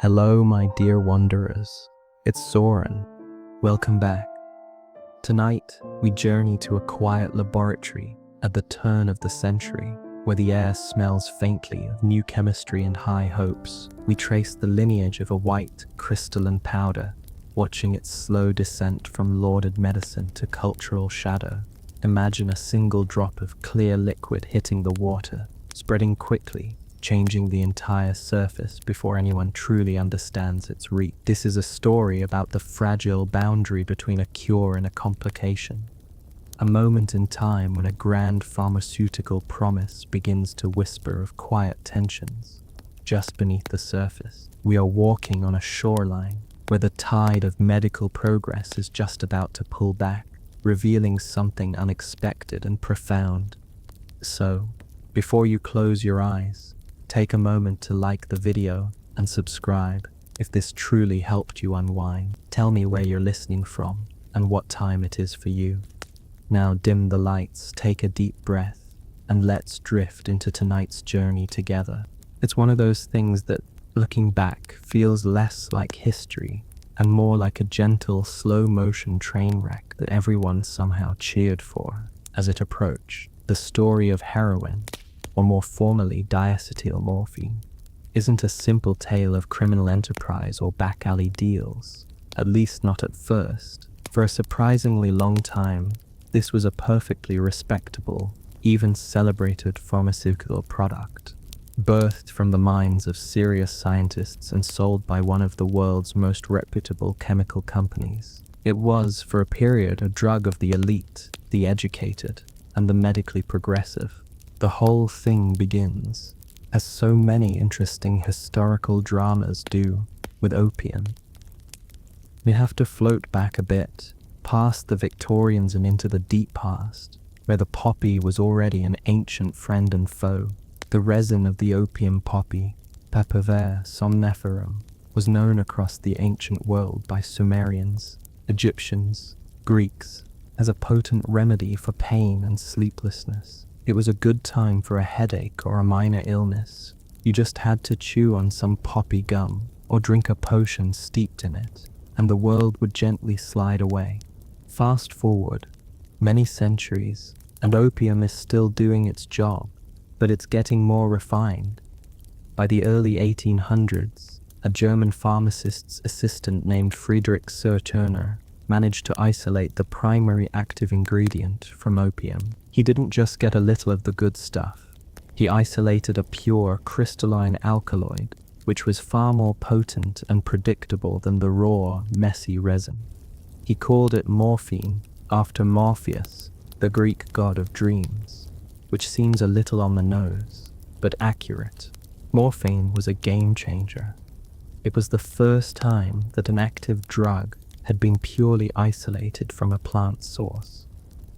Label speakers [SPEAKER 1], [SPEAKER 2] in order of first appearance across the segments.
[SPEAKER 1] Hello, my dear wanderers. It's Soren. Welcome back. Tonight, we journey to a quiet laboratory at the turn of the century, where the air smells faintly of new chemistry and high hopes. We trace the lineage of a white, crystalline powder, watching its slow descent from lauded medicine to cultural shadow. Imagine a single drop of clear liquid hitting the water, spreading quickly, changing the entire surface before anyone truly understands its reach. This is a story about the fragile boundary between a cure and a complication. A moment in time when a grand pharmaceutical promise begins to whisper of quiet tensions. Just beneath the surface, we are walking on a shoreline where the tide of medical progress is just about to pull back, revealing something unexpected and profound. So, before you close your eyes, take a moment to like the video and subscribe if this truly helped you unwind. Tell me where you're listening from and what time it is for you. Now dim the lights, take a deep breath, and let's drift into tonight's journey together. It's one of those things that, looking back, feels less like history and more like a gentle, slow-motion train wreck that everyone somehow cheered for as it approached. The story of heroin, or more formally diacetyl morphine, isn't a simple tale of criminal enterprise or back-alley deals, at least not at first. For a surprisingly long time, this was a perfectly respectable, even celebrated pharmaceutical product, birthed from the minds of serious scientists and sold by one of the world's most reputable chemical companies. It was, for a period, a drug of the elite, the educated, and the medically progressive. The whole thing begins, as so many interesting historical dramas do, with opium. We have to float back a bit, past the Victorians and into the deep past, where the poppy was already an ancient friend and foe. The resin of the opium poppy, Papaver somniferum, was known across the ancient world by Sumerians, Egyptians, Greeks, as a potent remedy for pain and sleeplessness. It was a good time for a headache or a minor illness. You just had to chew on some poppy gum or drink a potion steeped in it, and the world would gently slide away. Fast forward many centuries, and opium is still doing its job, but it's getting more refined. By the early 1800s, a German pharmacist's assistant named Friedrich Turner managed to isolate the primary active ingredient from opium. He didn't just get a little of the good stuff. He isolated a pure crystalline alkaloid, which was far more potent and predictable than the raw, messy resin. He called it morphine, after Morpheus, the Greek god of dreams, which seems a little on the nose, but accurate. Morphine was a game changer. It was the first time that an active drug had been purely isolated from a plant source.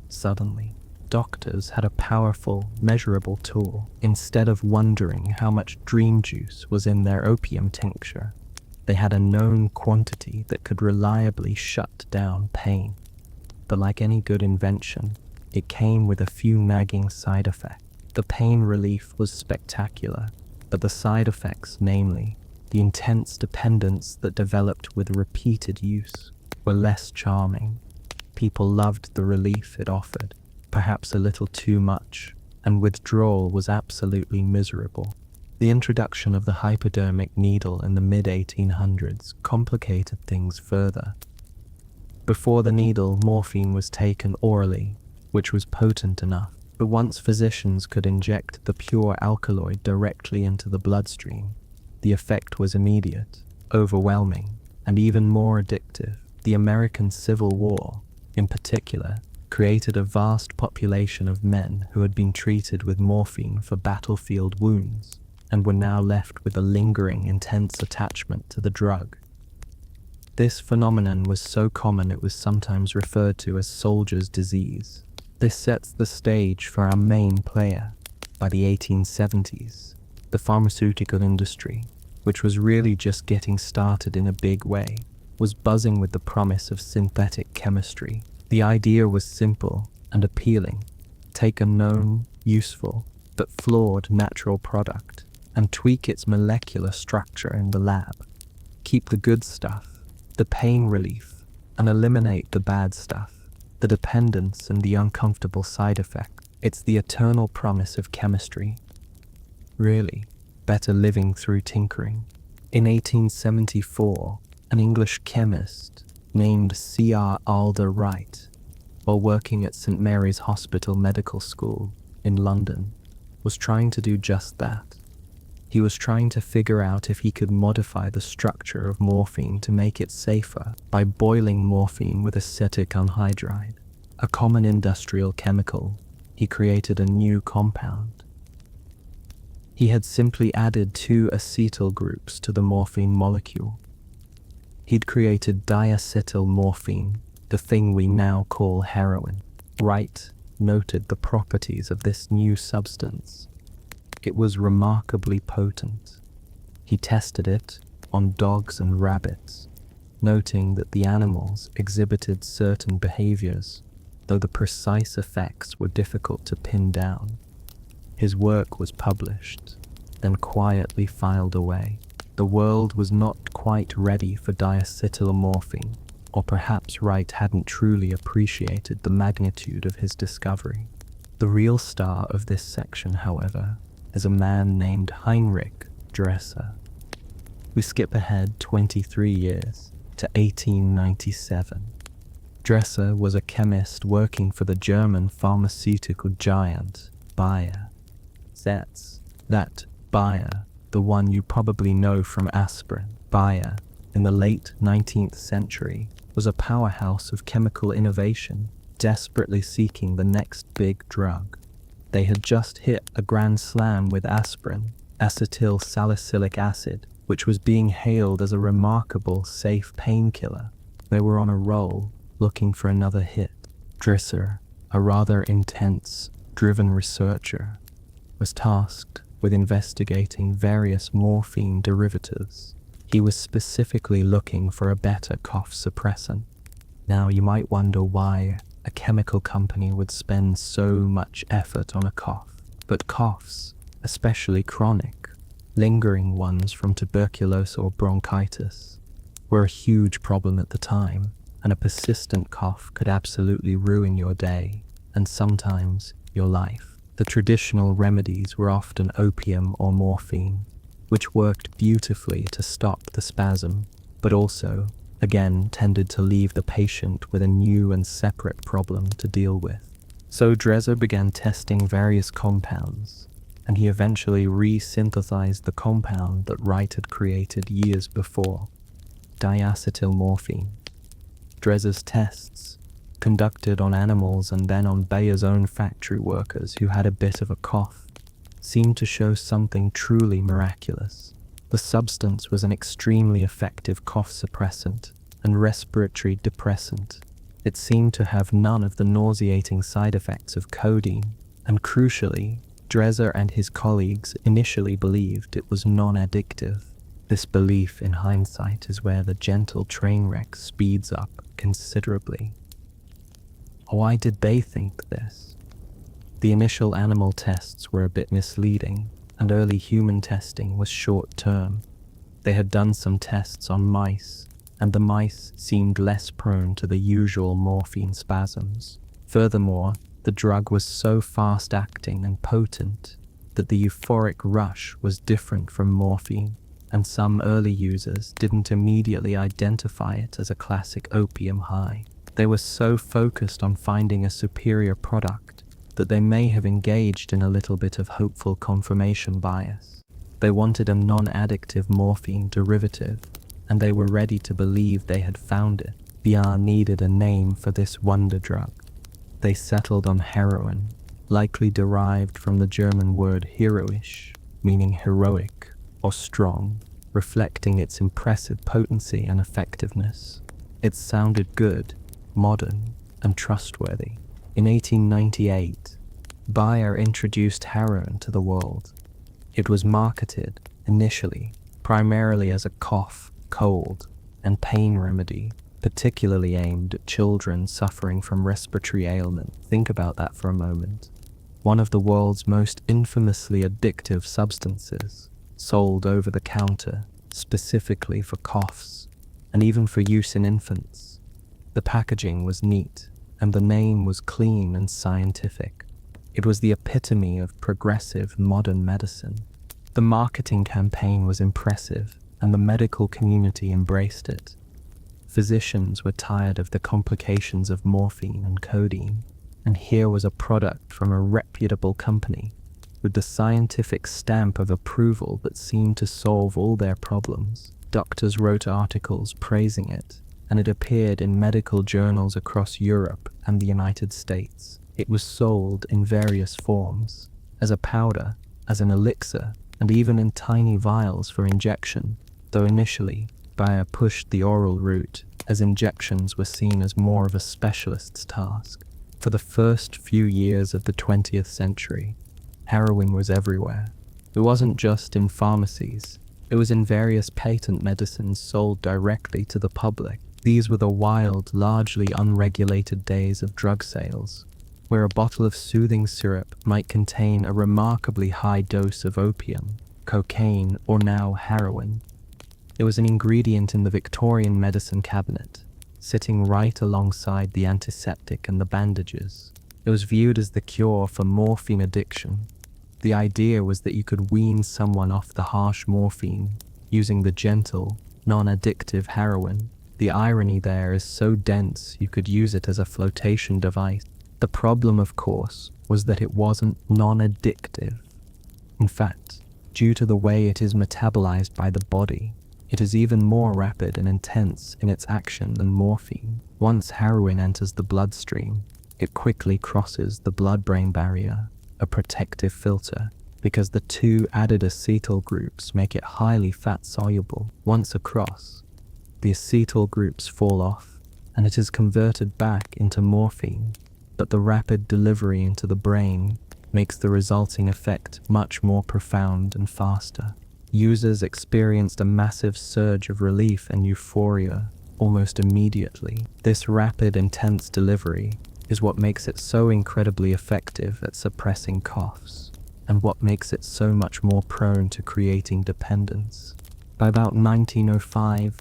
[SPEAKER 1] Suddenly, doctors had a powerful, measurable tool. Instead of wondering how much dream juice was in their opium tincture, they had a known quantity that could reliably shut down pain. But like any good invention, it came with a few nagging side effects. The pain relief was spectacular, but the side effects, namely, the intense dependence that developed with repeated use, were less charming. People loved the relief it offered, perhaps a little too much, and withdrawal was absolutely miserable. The introduction of the hypodermic needle in the mid-1800s complicated things further. Before the needle, morphine was taken orally, which was potent enough, but once physicians could inject the pure alkaloid directly into the bloodstream, the effect was immediate, overwhelming, and even more addictive. The American Civil War, in particular, created a vast population of men who had been treated with morphine for battlefield wounds and were now left with a lingering, intense attachment to the drug. This phenomenon was so common it was sometimes referred to as soldier's disease. This sets the stage for our main player. By the 1870s, the pharmaceutical industry, which was really just getting started in a big way, was buzzing with the promise of synthetic chemistry. The idea was simple and appealing. Take a known, useful, but flawed natural product and tweak its molecular structure in the lab. Keep the good stuff, the pain relief, and eliminate the bad stuff, the dependence and the uncomfortable side effects. It's the eternal promise of chemistry. Really, better living through tinkering. In 1874, an English chemist named C.R. Alder Wright, while working at St. Mary's Hospital Medical School in London, was trying to do just that. He was trying to figure out if he could modify the structure of morphine to make it safer by boiling morphine with acetic anhydride, a common industrial chemical. He created a new compound. He had simply added 2 acetyl groups to the morphine molecule. He'd created diacetyl morphine, the thing we now call heroin. Wright noted the properties of this new substance. It was remarkably potent. He tested it on dogs and rabbits, noting that the animals exhibited certain behaviors, though the precise effects were difficult to pin down. His work was published, then quietly filed away. The world was not quite ready for diacetylmorphine, or perhaps Wright hadn't truly appreciated the magnitude of his discovery. The real star of this section, however, is a man named Heinrich Dresser. We skip ahead 23 years to 1897. Dresser was a chemist working for the German pharmaceutical giant Bayer. That Bayer, the one you probably know from aspirin. Bayer, in the late 19th century, was a powerhouse of chemical innovation, desperately seeking the next big drug. They had just hit a grand slam with aspirin, acetyl salicylic acid, which was being hailed as a remarkable, safe painkiller. They were on a roll, looking for another hit. Dresser, a rather intense, driven researcher, was tasked with investigating various morphine derivatives. He was specifically looking for a better cough suppressant. Now you might wonder why a chemical company would spend so much effort on a cough. But coughs, especially chronic, lingering ones from tuberculosis or bronchitis, were a huge problem at the time, and a persistent cough could absolutely ruin your day, and sometimes your life. The traditional remedies were often opium or morphine, which worked beautifully to stop the spasm, but also, again, tended to leave the patient with a new and separate problem to deal with. So Dresser began testing various compounds, and he eventually re-synthesized the compound that Wright had created years before, diacetylmorphine. Dresser's tests, conducted on animals and then on Bayer's own factory workers who had a bit of a cough, seemed to show something truly miraculous. The substance was an extremely effective cough suppressant and respiratory depressant. It seemed to have none of the nauseating side effects of codeine, and crucially, Dresser and his colleagues initially believed it was non-addictive. This belief, in hindsight, is where the gentle train wreck speeds up considerably. Why did they think this? The initial animal tests were a bit misleading, and early human testing was short-term. They had done some tests on mice, and the mice seemed less prone to the usual morphine spasms. Furthermore, the drug was so fast-acting and potent that the euphoric rush was different from morphine, and some early users didn't immediately identify it as a classic opium high. They were so focused on finding a superior product that they may have engaged in a little bit of hopeful confirmation bias. They wanted a non-addictive morphine derivative, and they were ready to believe they had found it. Bayer needed a name for this wonder drug. They settled on heroin, likely derived from the German word heroisch, meaning heroic or strong, reflecting its impressive potency and effectiveness. It sounded good, modern, and trustworthy. In 1898, Bayer introduced heroin to the world. It was marketed, initially, primarily as a cough, cold, and pain remedy, particularly aimed at children suffering from respiratory ailment. Think about that for a moment. One of the world's most infamously addictive substances, sold over the counter, specifically for coughs, and even for use in infants. The packaging was neat, and the name was clean and scientific. It was the epitome of progressive modern medicine. The marketing campaign was impressive, and the medical community embraced it. Physicians were tired of the complications of morphine and codeine, and here was a product from a reputable company with the scientific stamp of approval that seemed to solve all their problems. Doctors wrote articles praising it, and it appeared in medical journals across Europe and the United States. It was sold in various forms, as a powder, as an elixir, and even in tiny vials for injection, though initially Bayer pushed the oral route, as injections were seen as more of a specialist's task. For the first few years of the 20th century, heroin was everywhere. It wasn't just in pharmacies, it was in various patent medicines sold directly to the public. These were the wild, largely unregulated days of drug sales, where a bottle of soothing syrup might contain a remarkably high dose of opium, cocaine, or now heroin. It was an ingredient in the Victorian medicine cabinet, sitting right alongside the antiseptic and the bandages. It was viewed as the cure for morphine addiction. The idea was that you could wean someone off the harsh morphine using the gentle, non-addictive heroin. The irony there is so dense you could use it as a flotation device. The problem, of course, was that it wasn't non-addictive. In fact, due to the way it is metabolized by the body, it is even more rapid and intense in its action than morphine. Once heroin enters the bloodstream, it quickly crosses the blood-brain barrier, a protective filter, because the two added acetyl groups make it highly fat-soluble. Once across, the acetyl groups fall off, and it is converted back into morphine, but the rapid delivery into the brain makes the resulting effect much more profound and faster. Users experienced a massive surge of relief and euphoria almost immediately. This rapid, intense delivery is what makes it so incredibly effective at suppressing coughs, and what makes it so much more prone to creating dependence. By about 1905,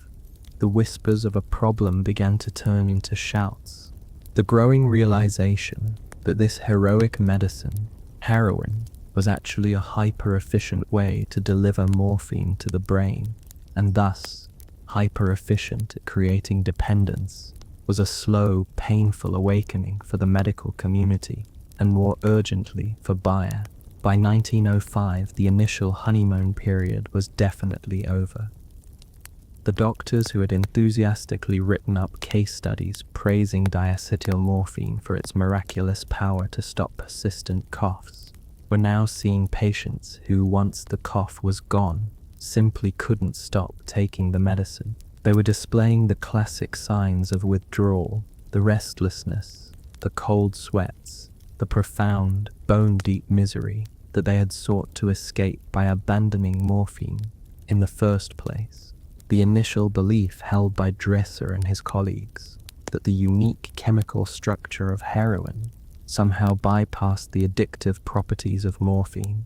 [SPEAKER 1] the whispers of a problem began to turn into shouts. The growing realization that this heroic medicine, heroin, was actually a hyper-efficient way to deliver morphine to the brain, and thus hyper-efficient at creating dependence, was a slow, painful awakening for the medical community, and more urgently for Bayer. By 1905, the initial honeymoon period was definitely over. The doctors who had enthusiastically written up case studies praising diacetylmorphine for its miraculous power to stop persistent coughs were now seeing patients who, once the cough was gone, simply couldn't stop taking the medicine. They were displaying the classic signs of withdrawal, the restlessness, the cold sweats, the profound, bone-deep misery that they had sought to escape by abandoning morphine in the first place. The initial belief held by Dresser and his colleagues that the unique chemical structure of heroin somehow bypassed the addictive properties of morphine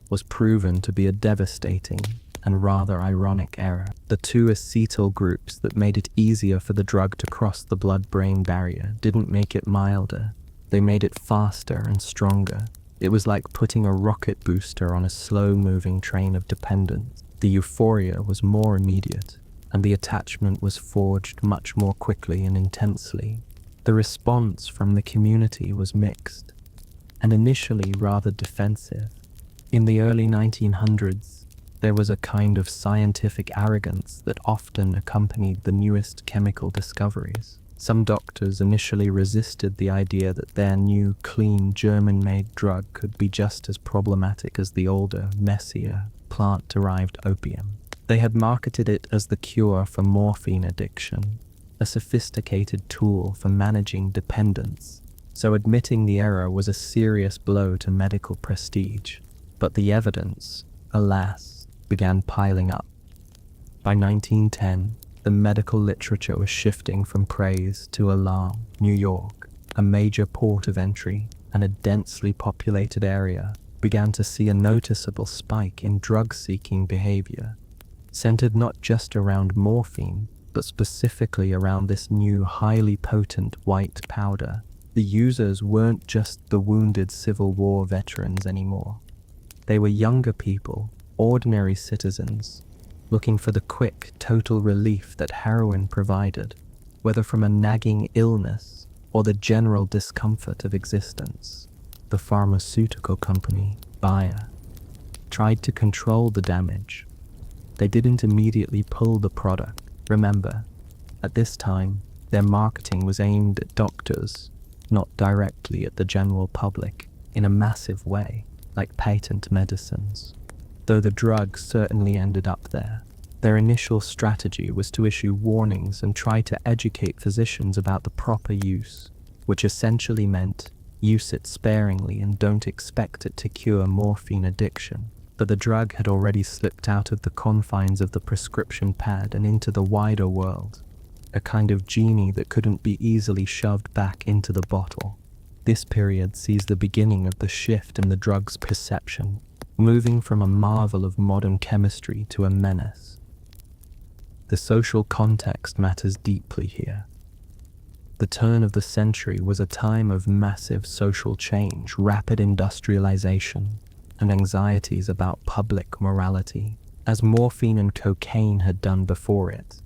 [SPEAKER 1] was proven to be a devastating and rather ironic error. The two acetyl groups that made it easier for the drug to cross the blood-brain barrier didn't make it milder, they made it faster and stronger. It was like putting a rocket booster on a slow-moving train of dependence. The euphoria was more immediate, and the attachment was forged much more quickly and intensely. The response from the community was mixed, and initially rather defensive. In the early 1900s, there was a kind of scientific arrogance that often accompanied the newest chemical discoveries. Some doctors initially resisted the idea that their new, clean, German-made drug could be just as problematic as the older, messier, plant-derived opium. They had marketed it as the cure for morphine addiction, a sophisticated tool for managing dependence, so admitting the error was a serious blow to medical prestige. But the evidence, alas, began piling up. By 1910, the medical literature was shifting from praise to alarm. New York, a major port of entry and a densely populated area, began to see a noticeable spike in drug-seeking behavior. centered not just around morphine, but specifically around this new highly potent white powder. The users weren't just the wounded Civil War veterans anymore. They were younger people, ordinary citizens, looking for the quick, total relief that heroin provided, whether from a nagging illness or the general discomfort of existence. The pharmaceutical company, Bayer, tried to control the damage. They didn't immediately pull the product. Remember, at this time, their marketing was aimed at doctors, not directly at the general public, in a massive way, like patent medicines. Though the drug certainly ended up there, their initial strategy was to issue warnings and try to educate physicians about the proper use, which essentially meant use it sparingly and don't expect it to cure morphine addiction. But the drug had already slipped out of the confines of the prescription pad and into the wider world, a kind of genie that couldn't be easily shoved back into the bottle. This period sees the beginning of the shift in the drug's perception, moving from a marvel of modern chemistry to a menace. The social context matters deeply here. The turn of the century was a time of massive social change, rapid industrialization, and anxieties about public morality. As morphine and cocaine had done before it,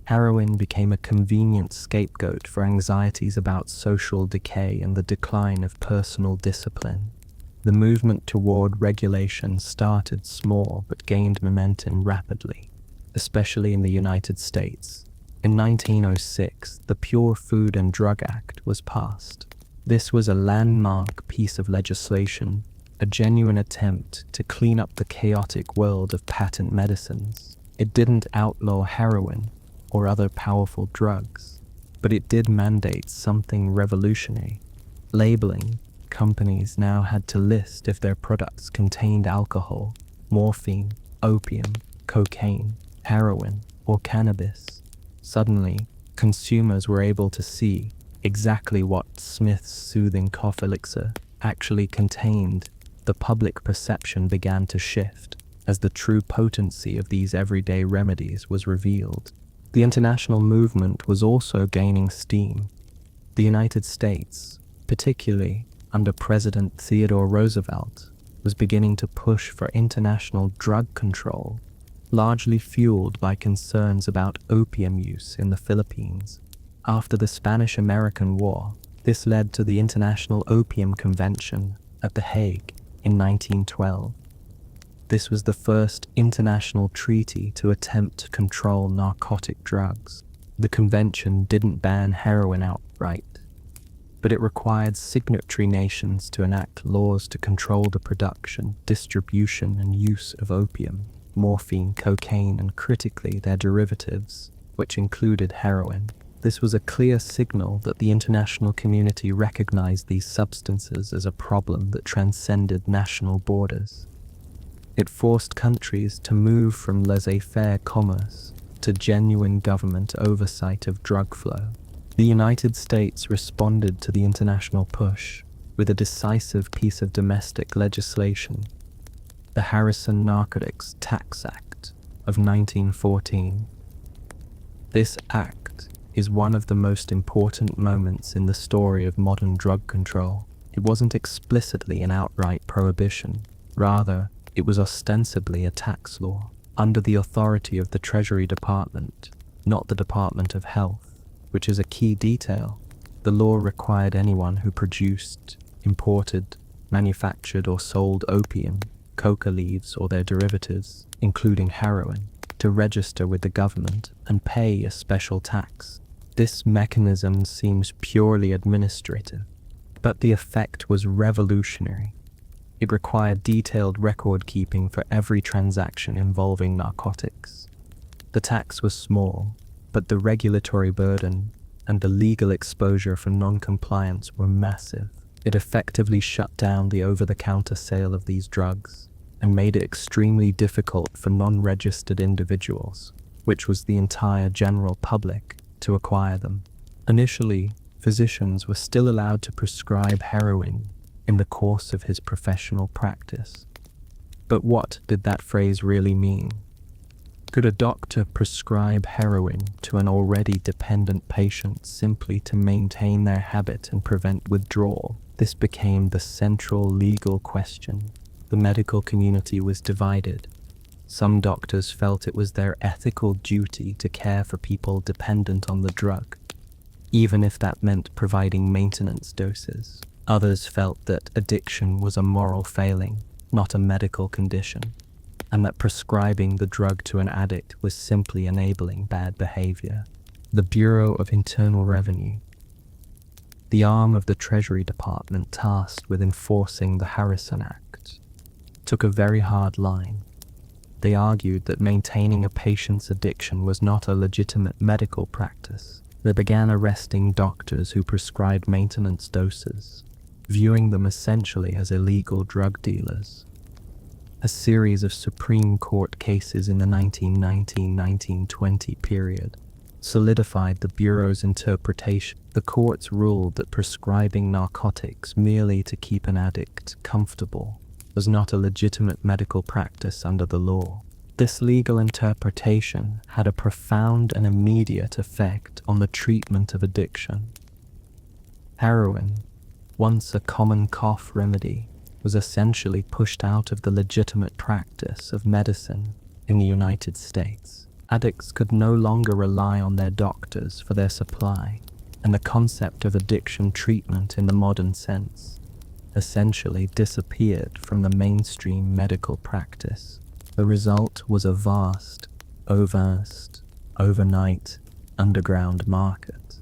[SPEAKER 1] heroin became a convenient scapegoat for anxieties about social decay and the decline of personal discipline. The movement toward regulation started small but gained momentum rapidly, especially in the United States. In 1906, the Pure Food and Drug Act was passed. This was a landmark piece of legislation, a genuine attempt to clean up the chaotic world of patent medicines. It didn't outlaw heroin or other powerful drugs, but it did mandate something revolutionary. Labeling. Companies now had to list if their products contained alcohol, morphine, opium, cocaine, heroin, or cannabis. Suddenly, consumers were able to see exactly what Smith's soothing cough elixir actually contained. The public perception began to shift as the true potency of these everyday remedies was revealed. The international movement was also gaining steam. The United States, particularly under President Theodore Roosevelt, was beginning to push for international drug control, largely fueled by concerns about opium use in the Philippines. After the Spanish-American War, this led to the International Opium Convention at The Hague in 1912. This was the first international treaty to attempt to control narcotic drugs. The convention didn't ban heroin outright, but it required signatory nations to enact laws to control the production, distribution, and use of opium, morphine, cocaine, and critically their derivatives, which included heroin. This was a clear signal that the international community recognized these substances as a problem that transcended national borders. It forced countries to move from laissez-faire commerce to genuine government oversight of drug flow. The United States responded to the international push with a decisive piece of domestic legislation, the Harrison Narcotics Tax Act of 1914. This act is one of the most important moments in the story of modern drug control. It wasn't explicitly an outright prohibition. Rather, it was ostensibly a tax law, under the authority of the Treasury Department, not the Department of Health, which is a key detail. The law required anyone who produced, imported, manufactured, or sold opium, coca leaves, or their derivatives, including heroin, to register with the government and pay a special tax. This mechanism seems purely administrative, but the effect was revolutionary. It required detailed record keeping for every transaction involving narcotics. The tax was small, but the regulatory burden and the legal exposure for non-compliance were massive. It effectively shut down the over-the-counter sale of these drugs and made it extremely difficult for non-registered individuals, which was the entire general public, to acquire them. Initially, physicians were still allowed to prescribe heroin in the course of his professional practice. But what did that phrase really mean? Could a doctor prescribe heroin to an already dependent patient simply to maintain their habit and prevent withdrawal? This became the central legal question. The medical community was divided. Some doctors felt it was their ethical duty to care for people dependent on the drug, even if that meant providing maintenance doses. Others felt that addiction was a moral failing, not a medical condition, and that prescribing the drug to an addict was simply enabling bad behavior. The Bureau of Internal Revenue, the arm of the Treasury Department tasked with enforcing the Harrison Act, took a very hard line. They argued that maintaining a patient's addiction was not a legitimate medical practice. They began arresting doctors who prescribed maintenance doses, viewing them essentially as illegal drug dealers. A series of Supreme Court cases in the 1919-1920 period solidified the Bureau's interpretation. The courts ruled that prescribing narcotics merely to keep an addict comfortable was not a legitimate medical practice under the law. This legal interpretation had a profound and immediate effect on the treatment of addiction. Heroin, once a common cough remedy, was essentially pushed out of the legitimate practice of medicine in the United States. Addicts could no longer rely on their doctors for their supply, and the concept of addiction treatment in the modern sense essentially disappeared from the mainstream medical practice. The result was a vast, overnight, underground market.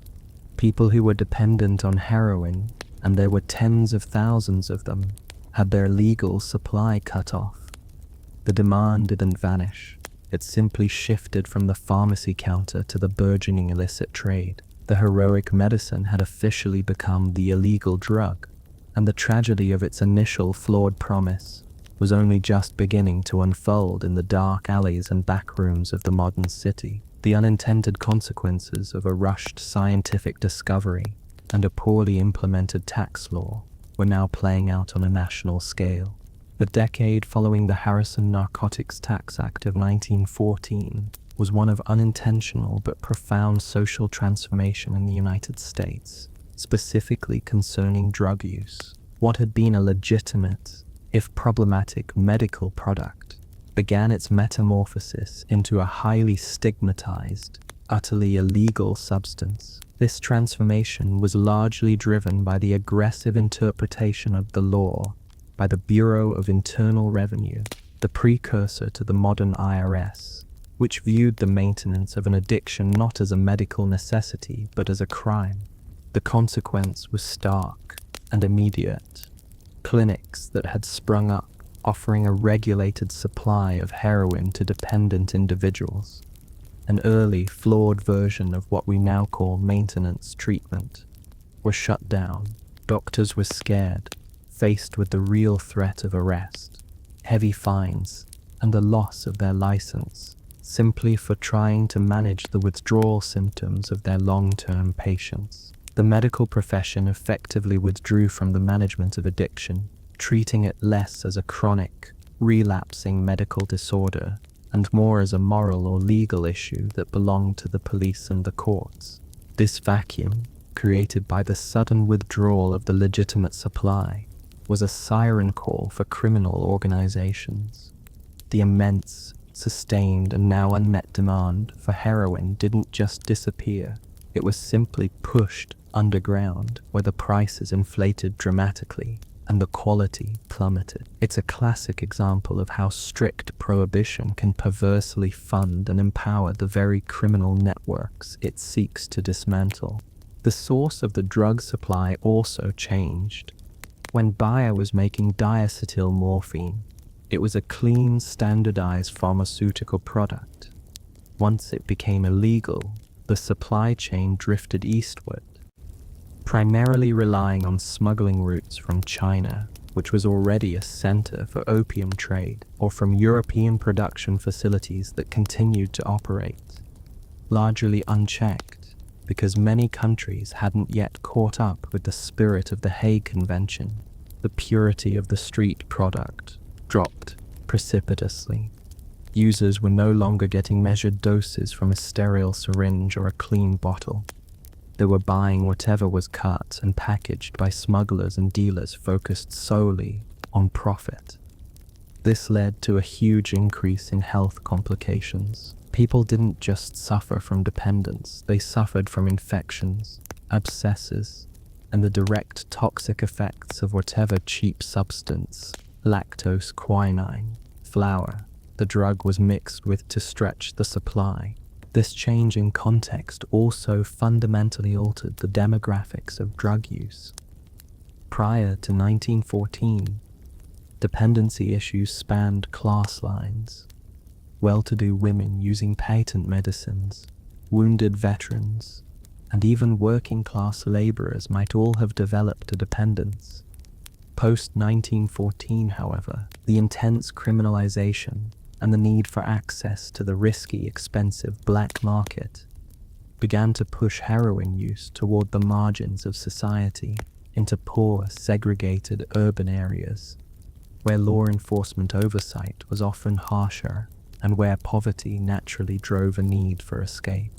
[SPEAKER 1] People who were dependent on heroin, and there were tens of thousands of them, had their legal supply cut off. The demand didn't vanish. It simply shifted from the pharmacy counter to the burgeoning illicit trade. The heroic medicine had officially become the illegal drug, and the tragedy of its initial flawed promise was only just beginning to unfold in the dark alleys and back rooms of the modern city. The unintended consequences of a rushed scientific discovery and a poorly implemented tax law were now playing out on a national scale. The decade following the Harrison Narcotics Tax Act of 1914 was one of unintentional but profound social transformation in the United States, specifically concerning drug use. What had been a legitimate, if problematic, medical product began its metamorphosis into a highly stigmatized, utterly illegal substance. This transformation was largely driven by the aggressive interpretation of the law by the Bureau of Internal Revenue, the precursor to the modern IRS, which viewed the maintenance of an addiction not as a medical necessity but as a crime. The consequence was stark and immediate. Clinics that had sprung up, offering a regulated supply of heroin to dependent individuals, an early, flawed version of what we now call maintenance treatment, were shut down. Doctors were scared, faced with the real threat of arrest, heavy fines, and the loss of their license, simply for trying to manage the withdrawal symptoms of their long-term patients. The medical profession effectively withdrew from the management of addiction, treating it less as a chronic, relapsing medical disorder and more as a moral or legal issue that belonged to the police and the courts. This vacuum, created by the sudden withdrawal of the legitimate supply, was a siren call for criminal organizations. The immense, sustained, and now unmet demand for heroin didn't just disappear, it was simply pushed underground, where the prices inflated dramatically and the quality plummeted. It's a classic example of how strict prohibition can perversely fund and empower the very criminal networks it seeks to dismantle. The source of the drug supply also changed. When Bayer was making diacetyl morphine, it was a clean, standardized pharmaceutical product. Once it became illegal, the supply chain drifted eastward, primarily relying on smuggling routes from China, which was already a center for opium trade, or from European production facilities that continued to operate, largely unchecked, because many countries hadn't yet caught up with the spirit of the Hague Convention. The purity of the street product dropped precipitously. Users were no longer getting measured doses from a sterile syringe or a clean bottle. They were buying whatever was cut and packaged by smugglers and dealers focused solely on profit. This led to a huge increase in health complications. People didn't just suffer from dependence, they suffered from infections, abscesses, and the direct toxic effects of whatever cheap substance, lactose, quinine, flour, the drug was mixed with to stretch the supply. This change in context also fundamentally altered the demographics of drug use. Prior to 1914, dependency issues spanned class lines. Well-to-do women using patent medicines, wounded veterans, and even working-class laborers might all have developed a dependence. Post-1914, however, the intense criminalization and the need for access to the risky, expensive black market began to push heroin use toward the margins of society into poor, segregated urban areas, where law enforcement oversight was often harsher and where poverty naturally drove a need for escape.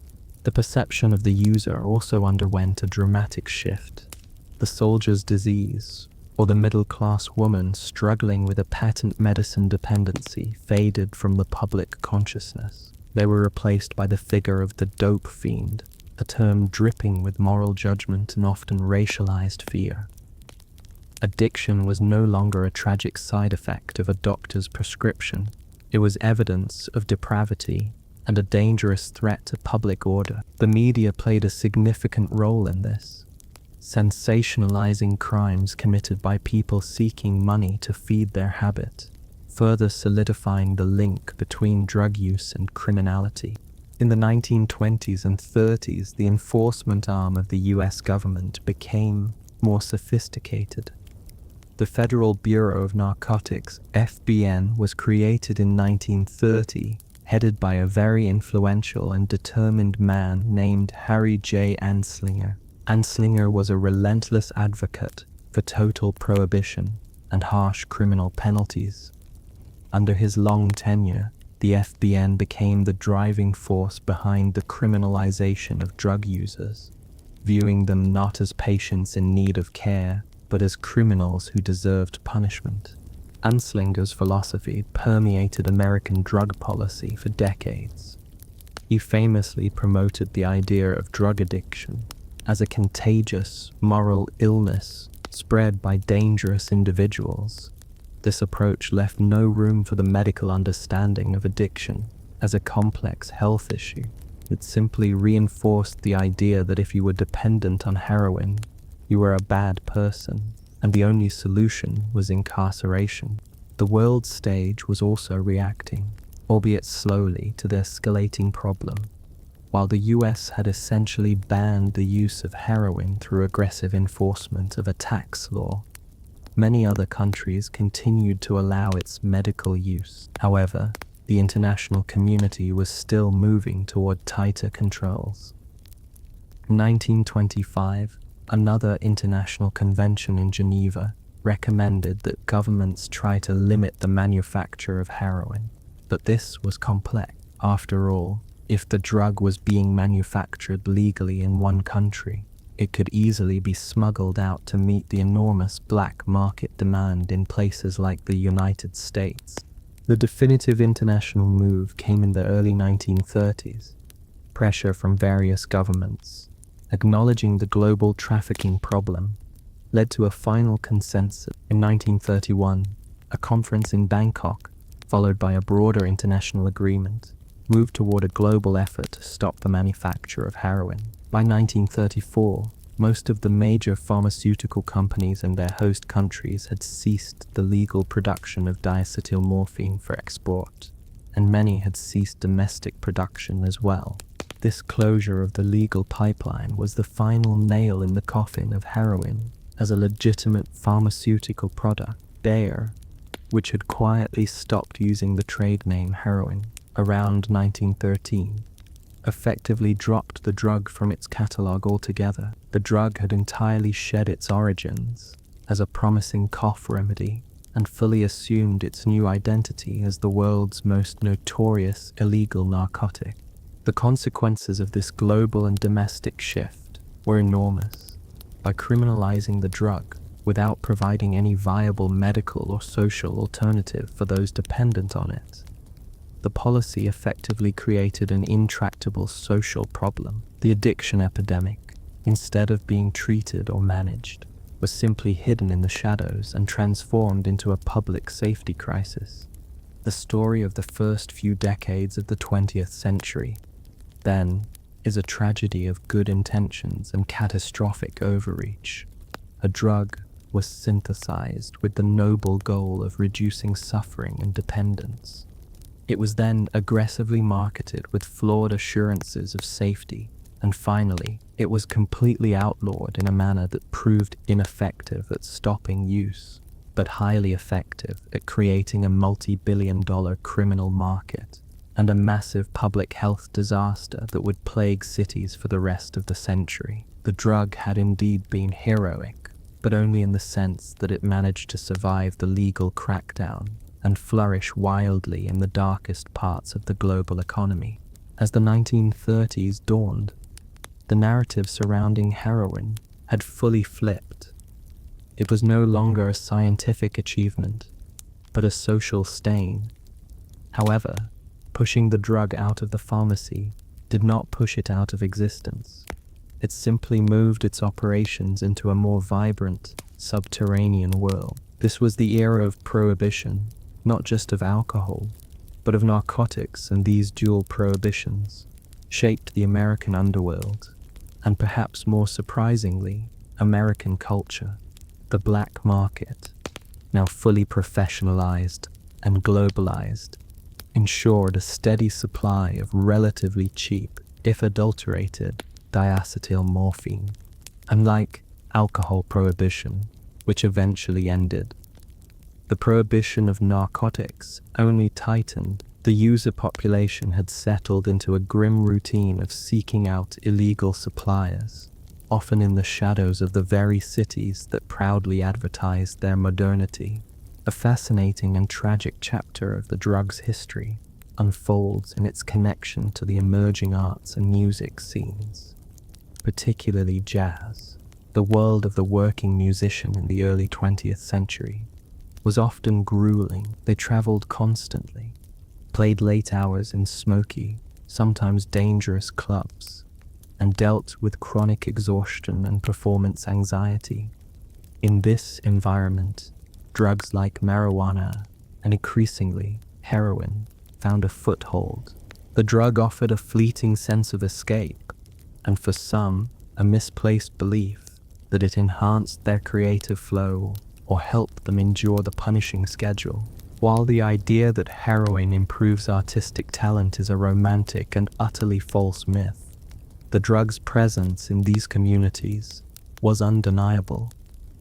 [SPEAKER 1] The perception of the user also underwent a dramatic shift. The soldier's disease, or the middle-class woman struggling with a patent medicine dependency, faded from the public consciousness. They were replaced by the figure of the dope fiend, a term dripping with moral judgment and often racialized fear. Addiction was no longer a tragic side effect of a doctor's prescription. It was evidence of depravity and a dangerous threat to public order. The media played a significant role in this, sensationalizing crimes committed by people seeking money to feed their habit, further solidifying the link between drug use and criminality. In the 1920s and 30s, the enforcement arm of the US government became more sophisticated. The Federal Bureau of Narcotics, FBN, was created in 1930, headed by a very influential and determined man named Harry J. Anslinger. Anslinger was a relentless advocate for total prohibition and harsh criminal penalties. Under his long tenure, the FBN became the driving force behind the criminalization of drug users, viewing them not as patients in need of care, but as criminals who deserved punishment. Anslinger's philosophy permeated American drug policy for decades. He famously promoted the idea of drug addiction as a contagious moral illness spread by dangerous individuals. This approach left no room for the medical understanding of addiction as a complex health issue. It simply reinforced the idea that if you were dependent on heroin, you were a bad person, and the only solution was incarceration. The world stage was also reacting, albeit slowly, to the escalating problem. While the US had essentially banned the use of heroin through aggressive enforcement of a tax law, many other countries continued to allow its medical use. However, the international community was still moving toward tighter controls. In 1925, another international convention in Geneva recommended that governments try to limit the manufacture of heroin. But this was complex. After all, if the drug was being manufactured legally in one country, it could easily be smuggled out to meet the enormous black market demand in places like the United States. The definitive international move came in the early 1930s. Pressure from various governments, acknowledging the global trafficking problem, led to a final consensus. In 1931, a conference in Bangkok, followed by a broader international agreement, moved toward a global effort to stop the manufacture of heroin. By 1934, most of the major pharmaceutical companies and their host countries had ceased the legal production of diacetylmorphine for export, and many had ceased domestic production as well. This closure of the legal pipeline was the final nail in the coffin of heroin as a legitimate pharmaceutical product. Bayer, which had quietly stopped using the trade name heroin around 1913, effectively dropped the drug from its catalog altogether. The drug had entirely shed its origins as a promising cough remedy and fully assumed its new identity as the world's most notorious illegal narcotic. The consequences of this global and domestic shift were enormous. By criminalizing the drug without providing any viable medical or social alternative for those dependent on it, the policy effectively created an intractable social problem. The addiction epidemic, instead of being treated or managed, was simply hidden in the shadows and transformed into a public safety crisis. The story of the first few decades of the 20th century, then, is a tragedy of good intentions and catastrophic overreach. A drug was synthesized with the noble goal of reducing suffering and dependence. It was then aggressively marketed with flawed assurances of safety, and finally, it was completely outlawed in a manner that proved ineffective at stopping use, but highly effective at creating a multi-billion-dollar criminal market and a massive public health disaster that would plague cities for the rest of the century. The drug had indeed been heroic, but only in the sense that it managed to survive the legal crackdown and flourish wildly in the darkest parts of the global economy. As the 1930s dawned, the narrative surrounding heroin had fully flipped. It was no longer a scientific achievement, but a social stain. However, pushing the drug out of the pharmacy did not push it out of existence. It simply moved its operations into a more vibrant, subterranean world. This was the era of prohibition, not just of alcohol, but of narcotics, and these dual prohibitions shaped the American underworld, and perhaps more surprisingly, American culture. The black market, now fully professionalized and globalized, ensured a steady supply of relatively cheap, if adulterated, diacetyl morphine, unlike alcohol prohibition, which eventually ended. The prohibition of narcotics only tightened. The user population had settled into a grim routine of seeking out illegal suppliers, often in the shadows of the very cities that proudly advertised their modernity. A fascinating and tragic chapter of the drug's history unfolds in its connection to the emerging arts and music scenes, particularly jazz. The world of the working musician in the early 20th century was often grueling. They traveled constantly, played late hours in smoky, sometimes dangerous clubs, and dealt with chronic exhaustion and performance anxiety. In this environment, drugs like marijuana and increasingly heroin found a foothold. The drug offered a fleeting sense of escape, and for some, a misplaced belief that it enhanced their creative flow or helped them endure the punishing schedule. While the idea that heroin improves artistic talent is a romantic and utterly false myth, the drug's presence in these communities was undeniable.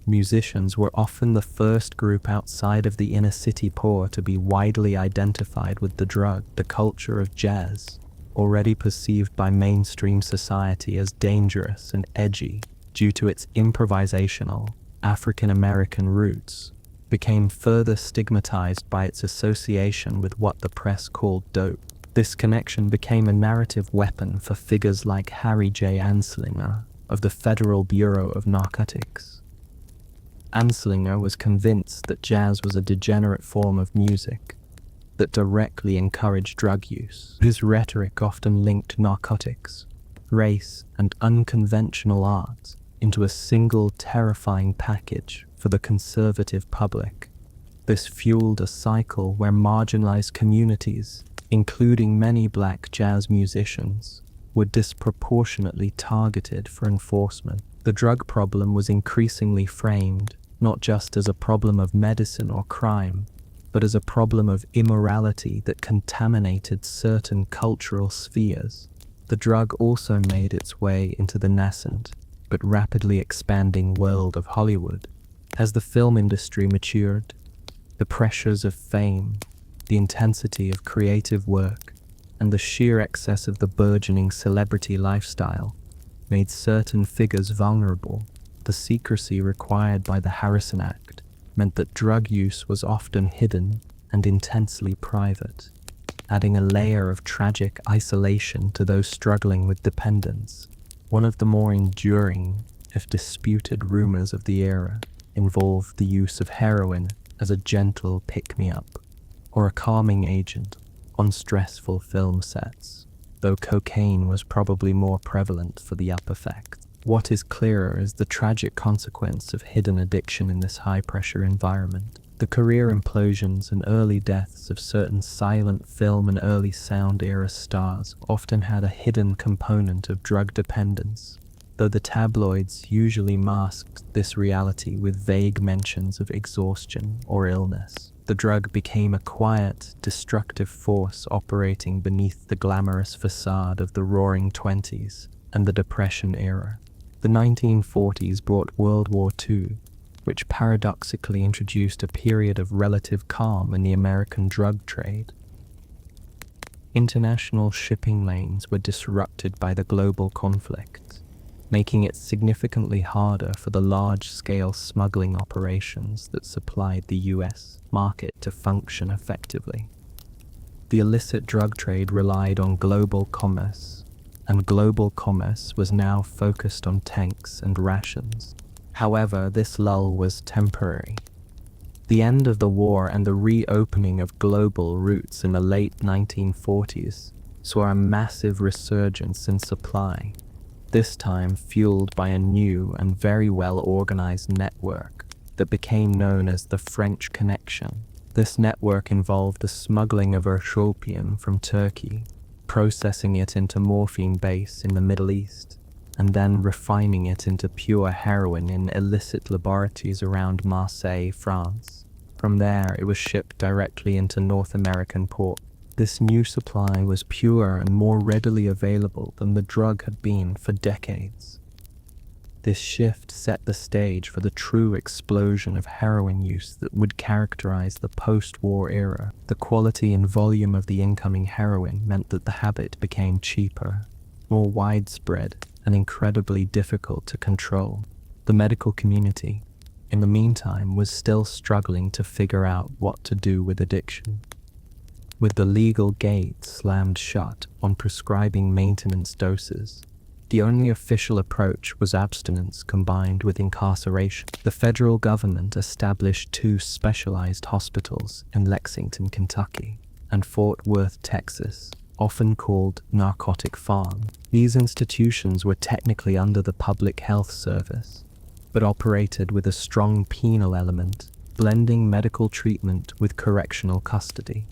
[SPEAKER 1] Musicians were often the first group outside of the inner city poor to be widely identified with the drug. The culture of jazz, already perceived by mainstream society as dangerous and edgy due to its improvisational African-American roots, became further stigmatized by its association with what the press called dope. This connection became a narrative weapon for figures like Harry J. Anslinger of the Federal Bureau of Narcotics. Anslinger was convinced that jazz was a degenerate form of music that directly encouraged drug use. His rhetoric often linked narcotics, race, and unconventional art into a single terrifying package for the conservative public. This fueled a cycle where marginalized communities, including many black jazz musicians, were disproportionately targeted for enforcement. The drug problem was increasingly framed not just as a problem of medicine or crime, but as a problem of immorality that contaminated certain cultural spheres. The drug also made its way into the nascent but rapidly expanding world of Hollywood. As the film industry matured, the pressures of fame, the intensity of creative work, and the sheer excess of the burgeoning celebrity lifestyle made certain figures vulnerable. The secrecy required by the Harrison Act meant that drug use was often hidden and intensely private, adding a layer of tragic isolation to those struggling with dependence. One of the more enduring, if disputed, rumors of the era involved the use of heroin as a gentle pick-me-up or a calming agent on stressful film sets, though cocaine was probably more prevalent for the up effect. What is clearer is the tragic consequence of hidden addiction in this high-pressure environment. The career implosions and early deaths of certain silent film and early sound era stars often had a hidden component of drug dependence, though the tabloids usually masked this reality with vague mentions of exhaustion or illness. The drug became a quiet, destructive force operating beneath the glamorous facade of the Roaring Twenties and the Depression era. The 1940s brought World War II, which paradoxically introduced a period of relative calm in the American drug trade. International shipping lanes were disrupted by the global conflict, making it significantly harder for the large-scale smuggling operations that supplied the US market to function effectively. The illicit drug trade relied on global commerce, and global commerce was now focused on tanks and rations. However, this lull was temporary. The end of the war and the reopening of global routes in the late 1940s saw a massive resurgence in supply, this time fueled by a new and very well-organized network that became known as the French Connection. This network involved the smuggling of opium from Turkey, processing it into morphine base in the Middle East, and then refining it into pure heroin in illicit laboratories around Marseille, France. From there, it was shipped directly into North American ports. This new supply was pure and more readily available than the drug had been for decades. This shift set the stage for the true explosion of heroin use that would characterize the post-war era. The quality and volume of the incoming heroin meant that the habit became cheaper, more widespread, and incredibly difficult to control. The medical community, in the meantime, was still struggling to figure out what to do with addiction. With the legal gate slammed shut on prescribing maintenance doses, the only official approach was abstinence combined with incarceration. The federal government established 2 specialized hospitals in Lexington, Kentucky, and Fort Worth, Texas, often called narcotic farms. These institutions were technically under the Public Health Service, but operated with a strong penal element, blending medical treatment with correctional custody.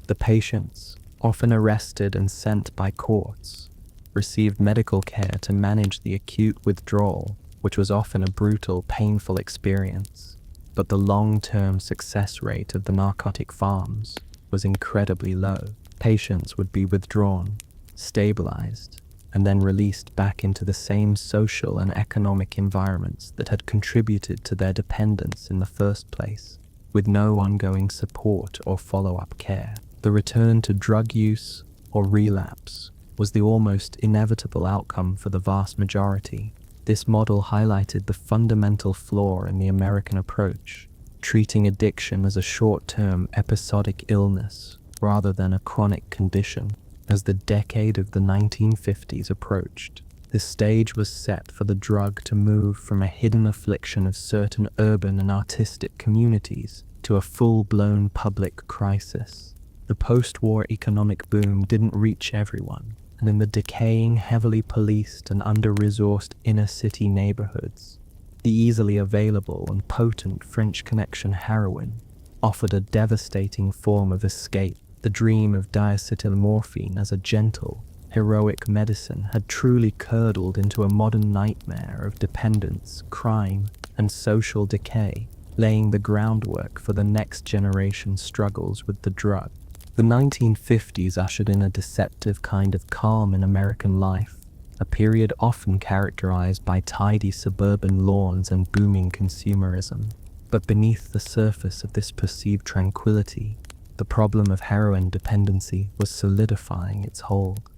[SPEAKER 1] The patients, often arrested and sent by courts, received medical care to manage the acute withdrawal, which was often a brutal, painful experience. But the long-term success rate of the narcotic farms was incredibly low. Patients would be withdrawn, stabilized, and then released back into the same social and economic environments that had contributed to their dependence in the first place, with no ongoing support or follow-up care. The return to drug use or relapse was the almost inevitable outcome for the vast majority. This model highlighted the fundamental flaw in the American approach, treating addiction as a short-term episodic illness rather than a chronic condition. As the decade of the 1950s approached, the stage was set for the drug to move from a hidden affliction of certain urban and artistic communities to a full-blown public crisis. The post-war economic boom didn't reach everyone, and in the decaying, heavily policed and under-resourced inner-city neighborhoods, the easily available and potent French Connection heroin offered a devastating form of escape. The dream of diacetylmorphine as a gentle, heroic medicine had truly curdled into a modern nightmare of dependence, crime, and social decay, laying the groundwork for the next generation's struggles with the drug. The 1950s ushered in a deceptive kind of calm in American life, a period often characterized by tidy suburban lawns and booming consumerism. But beneath the surface of this perceived tranquility, the problem of heroin dependency was solidifying its hold,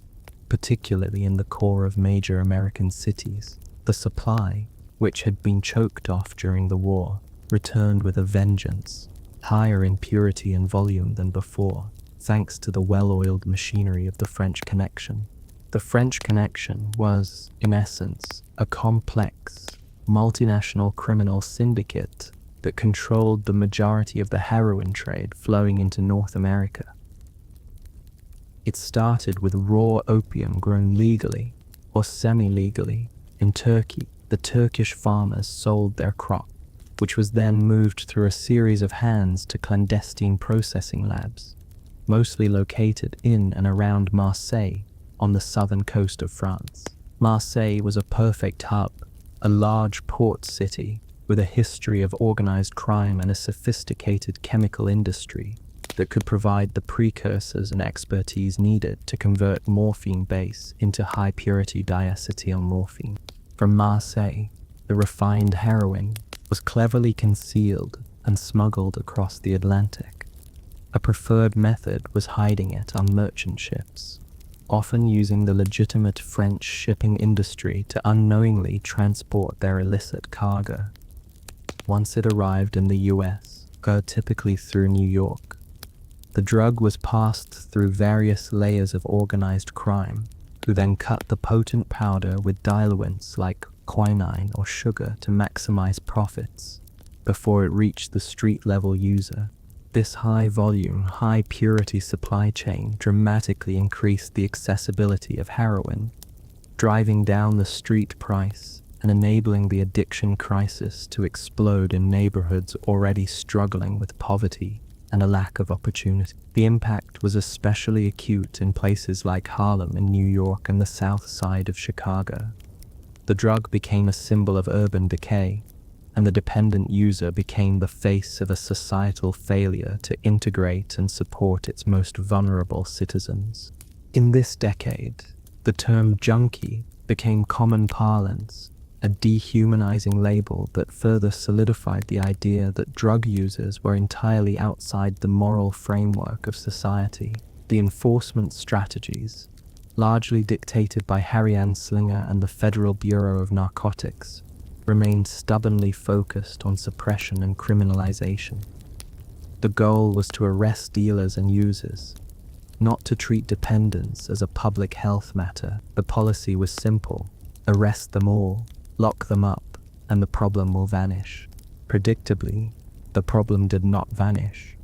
[SPEAKER 1] particularly in the core of major American cities. The supply, which had been choked off during the war, returned with a vengeance, higher in purity and volume than before, thanks to the well-oiled machinery of the French Connection. The French Connection was, in essence, a complex, multinational criminal syndicate that controlled the majority of the heroin trade flowing into North America. It started with raw opium grown legally, or semi-legally, in Turkey. The Turkish farmers sold their crop, which was then moved through a series of hands to clandestine processing labs, mostly located in and around Marseille on the southern coast of France. Marseille was a perfect hub, a large port city with a history of organized crime and a sophisticated chemical industry that could provide the precursors and expertise needed to convert morphine base into high-purity diacetylmorphine. From Marseille, the refined heroin was cleverly concealed and smuggled across the Atlantic. A preferred method was hiding it on merchant ships, often using the legitimate French shipping industry to unknowingly transport their illicit cargo. Once it arrived in the US, typically through New York, the drug was passed through various layers of organized crime, who then cut the potent powder with diluents like quinine or sugar to maximize profits before it reached the street-level user. This high-volume, high-purity supply chain dramatically increased the accessibility of heroin, driving down the street price and enabling the addiction crisis to explode in neighborhoods already struggling with poverty and a lack of opportunity. The impact was especially acute in places like Harlem in New York and the south side of Chicago. The drug became a symbol of urban decay, and the dependent user became the face of a societal failure to integrate and support its most vulnerable citizens. In this decade, the term junkie became common parlance, a dehumanizing label that further solidified the idea that drug users were entirely outside the moral framework of society. The enforcement strategies, largely dictated by Harry Anslinger and the Federal Bureau of Narcotics, remained stubbornly focused on suppression and criminalization. The goal was to arrest dealers and users, not to treat dependence as a public health matter. The policy was simple: arrest them all, lock them up, and the problem will vanish. Predictably, the problem did not vanish.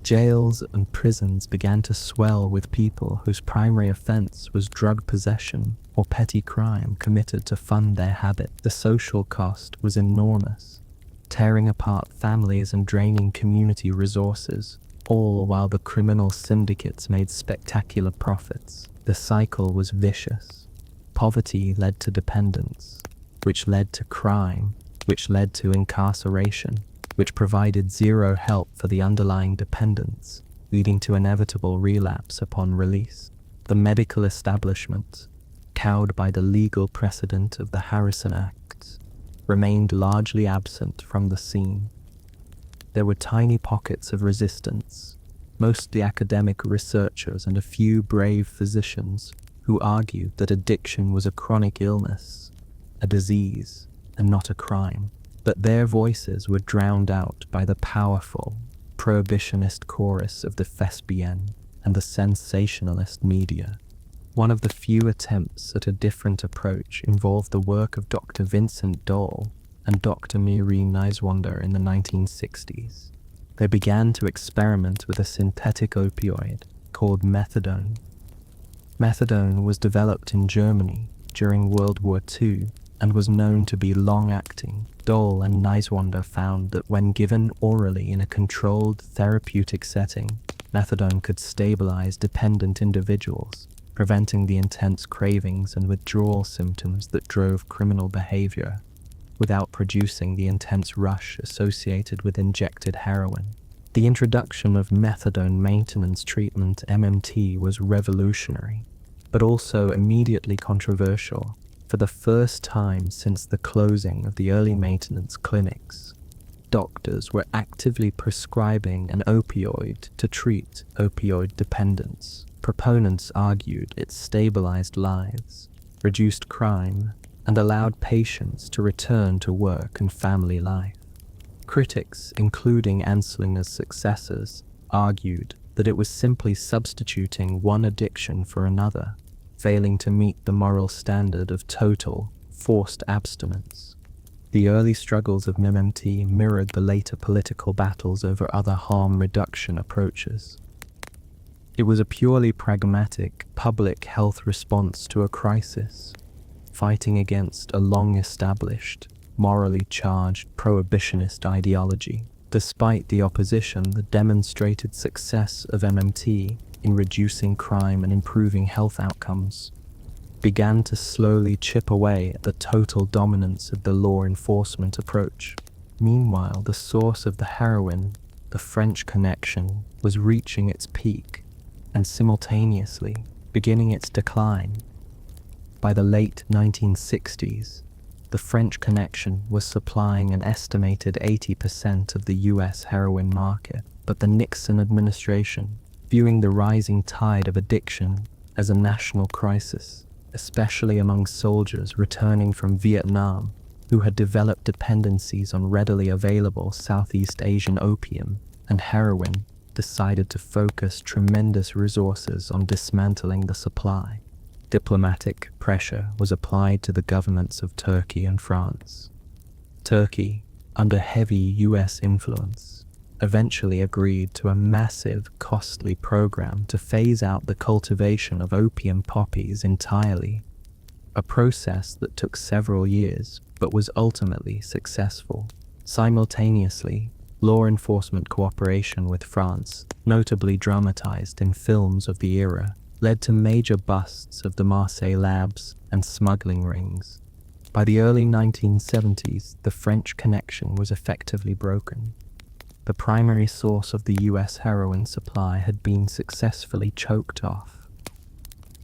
[SPEAKER 1] Jails and prisons began to swell with people whose primary offense was drug possession or petty crime committed to fund their habit. The social cost was enormous, tearing apart families and draining community resources, all while the criminal syndicates made spectacular profits. The cycle was vicious. Poverty led to dependence, which led to crime, which led to incarceration, which provided zero help for the underlying dependence, leading to inevitable relapse upon release. The medical establishment, cowed by the legal precedent of the Harrison Acts, remained largely absent from the scene. There were tiny pockets of resistance, mostly academic researchers and a few brave physicians who argued that addiction was a chronic illness, a disease, and not a crime. But their voices were drowned out by the powerful, prohibitionist chorus of the thespian and the sensationalist media. One of the few attempts at a different approach involved the work of Dr. Vincent Dole and Dr. Miri Niswander in the 1960s. They began to experiment with a synthetic opioid called methadone. Methadone was developed in Germany during World War II and was known to be long-acting. Dole and Niswander found that when given orally in a controlled therapeutic setting, methadone could stabilize dependent individuals, preventing the intense cravings and withdrawal symptoms that drove criminal behavior, without producing the intense rush associated with injected heroin. The introduction of methadone maintenance treatment (MMT) was revolutionary, but also immediately controversial. For the first time since the closing of the early maintenance clinics, doctors were actively prescribing an opioid to treat opioid dependence. Proponents argued it stabilized lives, reduced crime, and allowed patients to return to work and family life. Critics, including Anslinger's successors, argued that it was simply substituting one addiction for another, failing to meet the moral standard of total, forced abstinence. The early struggles of MMT mirrored the later political battles over other harm reduction approaches. It was a purely pragmatic, public health response to a crisis, fighting against a long-established, morally charged prohibitionist ideology. Despite the opposition, the demonstrated success of MMT in reducing crime and improving health outcomes began to slowly chip away at the total dominance of the law enforcement approach. Meanwhile, the source of the heroin, the French Connection, was reaching its peak and simultaneously beginning its decline. By the late 1960s, the French Connection was supplying an estimated 80% of the US heroin market, but the Nixon administration, viewing the rising tide of addiction as a national crisis, especially among soldiers returning from Vietnam who had developed dependencies on readily available Southeast Asian opium and heroin, decided to focus tremendous resources on dismantling the supply. Diplomatic pressure was applied to the governments of Turkey and France. Turkey, under heavy US influence, eventually agreed to a massive, costly program to phase out the cultivation of opium poppies entirely, a process that took several years but was ultimately successful. Simultaneously, law enforcement cooperation with France, notably dramatized in films of the era, led to major busts of the Marseille labs and smuggling rings. By the early 1970s, the French Connection was effectively broken. The primary source of the US heroin supply had been successfully choked off.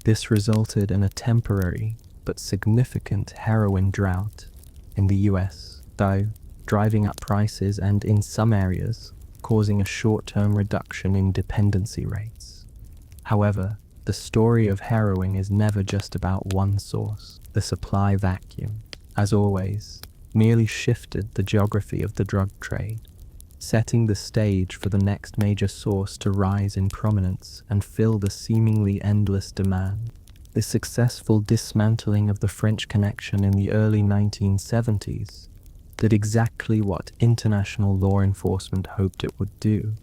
[SPEAKER 1] This resulted in a temporary but significant heroin drought in the US, though driving up prices and, in some areas, causing a short-term reduction in dependency rates. However, the story of heroin is never just about one source. The supply vacuum, as always, merely shifted the geography of the drug trade, setting the stage for the next major source to rise in prominence and fill the seemingly endless demand. The successful dismantling of the French Connection in the early 1970s did exactly what international law enforcement hoped it would do.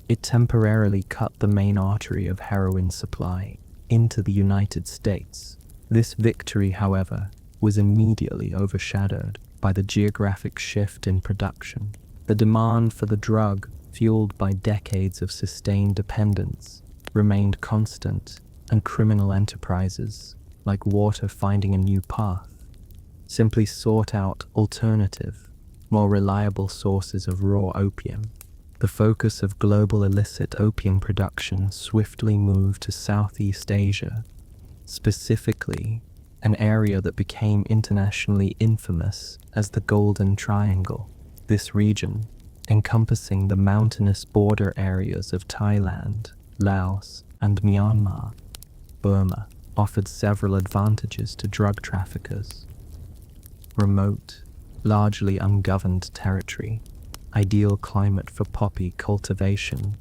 [SPEAKER 1] It temporarily cut the main artery of heroin supply into the United States. This victory, however, was immediately overshadowed by the geographic shift in production. The demand for the drug, fueled by decades of sustained dependence, remained constant, and criminal enterprises, like water finding a new path, simply sought out alternative, more reliable sources of raw opium. The focus of global illicit opium production swiftly moved to Southeast Asia, specifically an area that became internationally infamous as the Golden Triangle. This region, encompassing the mountainous border areas of Thailand, Laos, and Myanmar, Burma, offered several advantages to drug traffickers. Remote, largely ungoverned territory, ideal climate for poppy cultivation,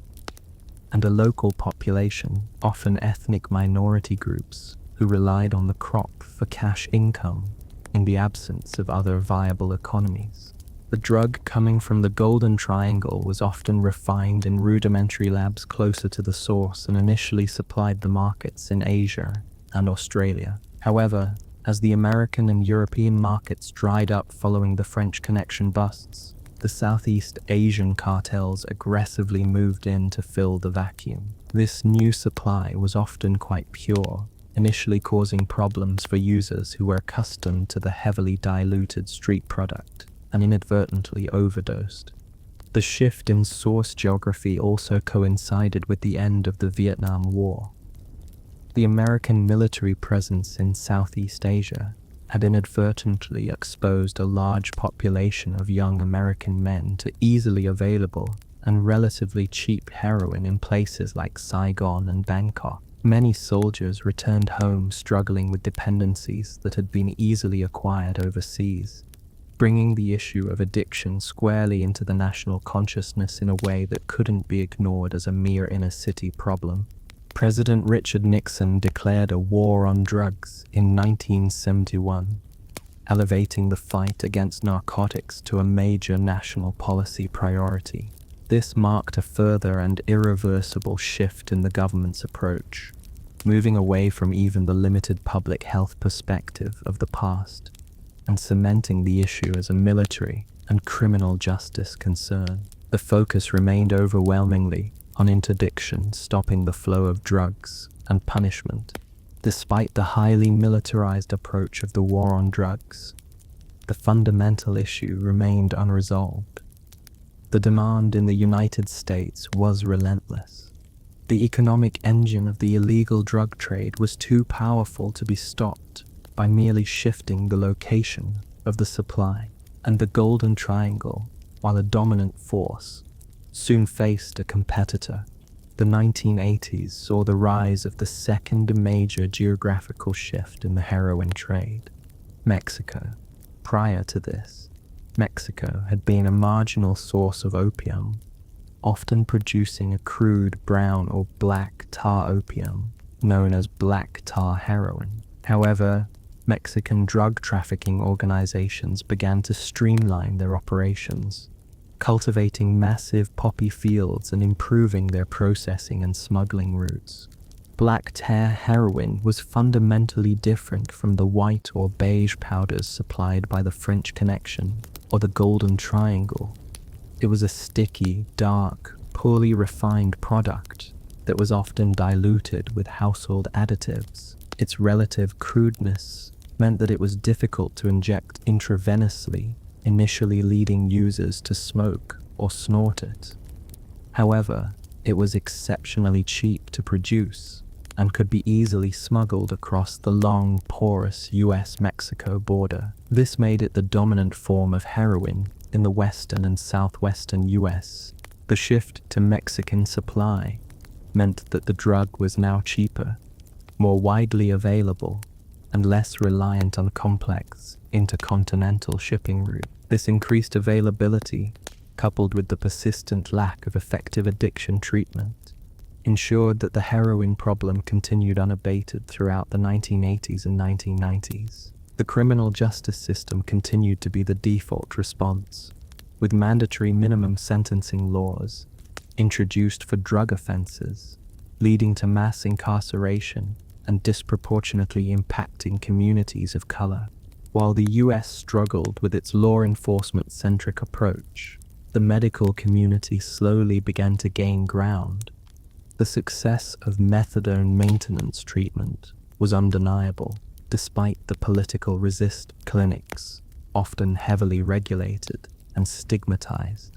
[SPEAKER 1] and a local population, often ethnic minority groups, who relied on the crop for cash income in the absence of other viable economies. The drug coming from the Golden Triangle was often refined in rudimentary labs closer to the source and initially supplied the markets in Asia and Australia. However, as the American and European markets dried up following the French Connection busts, the Southeast Asian cartels aggressively moved in to fill the vacuum. This new supply was often quite pure, initially causing problems for users who were accustomed to the heavily diluted street product and inadvertently overdosed. The shift in source geography also coincided with the end of the Vietnam War. The American military presence in Southeast Asia had inadvertently exposed a large population of young American men to easily available and relatively cheap heroin in places like Saigon and Bangkok. Many soldiers returned home struggling with dependencies that had been easily acquired overseas. bringing the issue of addiction squarely into the national consciousness in a way that couldn't be ignored as a mere inner-city problem. President Richard Nixon declared a war on drugs in 1971, elevating the fight against narcotics to a major national policy priority. This marked a further and irreversible shift in the government's approach, moving away from even the limited public health perspective of the past and cementing the issue as a military and criminal justice concern. The focus remained overwhelmingly on interdiction, stopping the flow of drugs, and punishment. Despite the highly militarized approach of the war on drugs, the fundamental issue remained unresolved. The demand in the United States was relentless. The economic engine of the illegal drug trade was too powerful to be stopped by merely shifting the location of the supply, and the Golden Triangle, while a dominant force, soon faced a competitor. The 1980s saw the rise of the second major geographical shift in the heroin trade, Mexico. Prior to this, Mexico had been a marginal source of opium, often producing a crude brown or black tar opium known as black tar heroin. However, Mexican drug trafficking organizations began to streamline their operations, cultivating massive poppy fields and improving their processing and smuggling routes. Black tar heroin was fundamentally different from the white or beige powders supplied by the French Connection or the Golden Triangle. It was a sticky, dark, poorly refined product that was often diluted with household additives. Its relative crudeness meant that it was difficult to inject intravenously, initially leading users to smoke or snort it. However, it was exceptionally cheap to produce and could be easily smuggled across the long, porous US-Mexico border. This made it the dominant form of heroin in the western and southwestern US. The shift to Mexican supply meant that the drug was now cheaper, more widely available, and less reliant on complex intercontinental shipping routes. This increased availability, coupled with the persistent lack of effective addiction treatment, ensured that the heroin problem continued unabated throughout the 1980s and 1990s. The criminal justice system continued to be the default response, with mandatory minimum sentencing laws introduced for drug offenses, leading to mass incarceration and disproportionately impacting communities of color. While the US struggled with its law enforcement-centric approach, the medical community slowly began to gain ground. The success of methadone maintenance treatment was undeniable, despite the political resist. Clinics, often heavily regulated and stigmatized,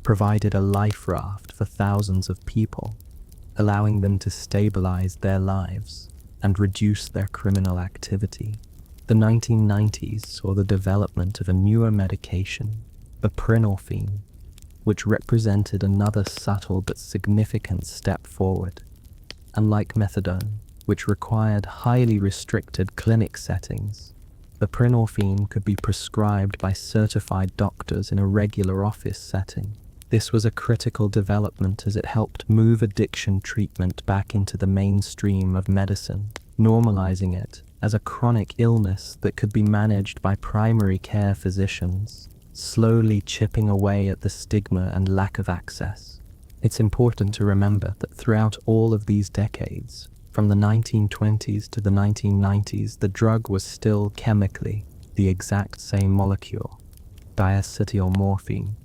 [SPEAKER 1] provided a life raft for thousands of people, allowing them to stabilize their lives and reduce their criminal activity. The 1990s saw the development of a newer medication, buprenorphine, which represented another subtle but significant step forward. Unlike methadone, which required highly restricted clinic settings, buprenorphine could be prescribed by certified doctors in a regular office setting. This was a critical development as it helped move addiction treatment back into the mainstream of medicine, normalizing it as a chronic illness that could be managed by primary care physicians, slowly chipping away at the stigma and lack of access. It's important to remember that throughout all of these decades, from the 1920s to the 1990s, the drug was still chemically the exact same molecule, diacetylmorphine.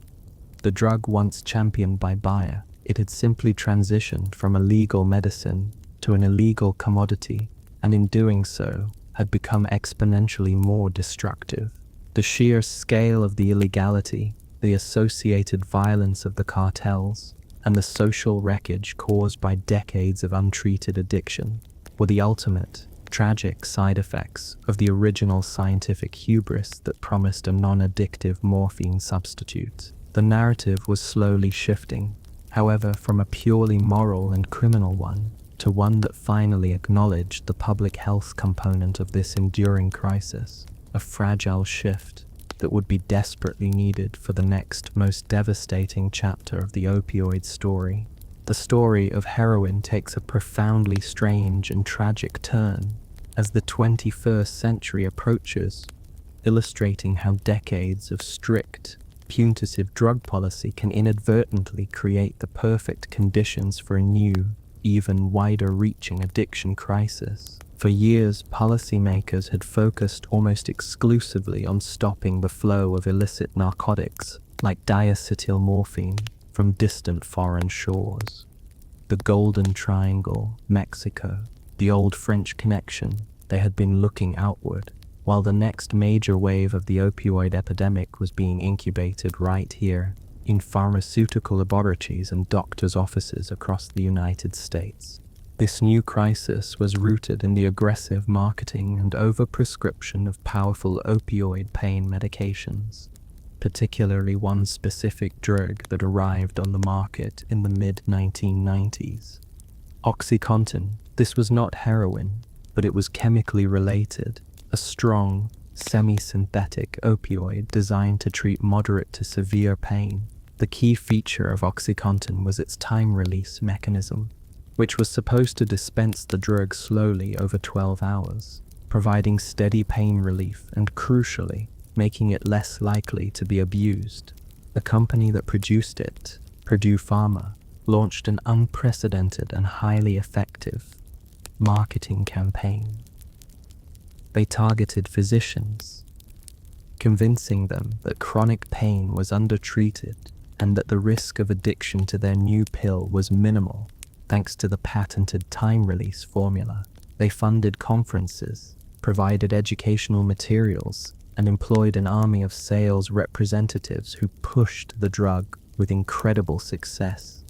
[SPEAKER 1] The drug once championed by Bayer, it had simply transitioned from a legal medicine to an illegal commodity, and in doing so, had become exponentially more destructive. The sheer scale of the illegality, the associated violence of the cartels, and the social wreckage caused by decades of untreated addiction were the ultimate, tragic side effects of the original scientific hubris that promised a non-addictive morphine substitute. The narrative was slowly shifting, however, from a purely moral and criminal one to one that finally acknowledged the public health component of this enduring crisis, a fragile shift that would be desperately needed for the next most devastating chapter of the opioid story. The story of heroin takes a profoundly strange and tragic turn as the 21st century approaches, illustrating how decades of strict, punitive drug policy can inadvertently create the perfect conditions for a new, even wider-reaching addiction crisis. For years, policymakers had focused almost exclusively on stopping the flow of illicit narcotics, like diacetylmorphine, from distant foreign shores. The Golden Triangle, Mexico, the old French Connection, they had been looking outward, while the next major wave of the opioid epidemic was being incubated right here, in pharmaceutical laboratories and doctors' offices across the United States. This new crisis was rooted in the aggressive marketing and overprescription of powerful opioid pain medications, particularly one specific drug that arrived on the market in the mid-1990s. OxyContin. This was not heroin, but it was chemically related, a strong, semi-synthetic opioid designed to treat moderate to severe pain. The key feature of OxyContin was its time-release mechanism, which was supposed to dispense the drug slowly over 12 hours, providing steady pain relief and, crucially, making it less likely to be abused. The company that produced it, Purdue Pharma, launched an unprecedented and highly effective marketing campaign. They targeted physicians, convincing them that chronic pain was undertreated and that the risk of addiction to their new pill was minimal, thanks to the patented time-release formula. They funded conferences, provided educational materials, and employed an army of sales representatives who pushed the drug with incredible success,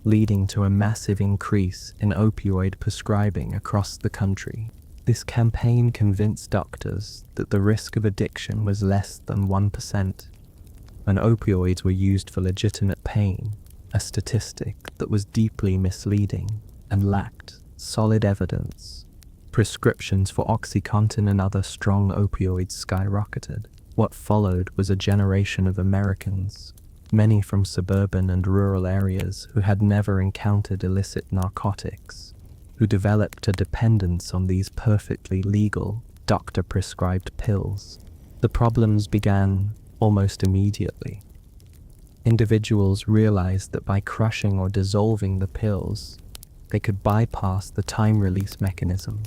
[SPEAKER 1] leading to a massive increase in opioid prescribing across the country. This campaign convinced doctors that the risk of addiction was less than 1%, and opioids were used for legitimate pain, a statistic that was deeply misleading and lacked solid evidence. Prescriptions for OxyContin and other strong opioids skyrocketed. What followed was a generation of Americans, many from suburban and rural areas who had never encountered illicit narcotics, who developed a dependence on these perfectly legal, doctor-prescribed pills. The problems began almost immediately. Individuals realized that by crushing or dissolving the pills, they could bypass the time-release mechanism,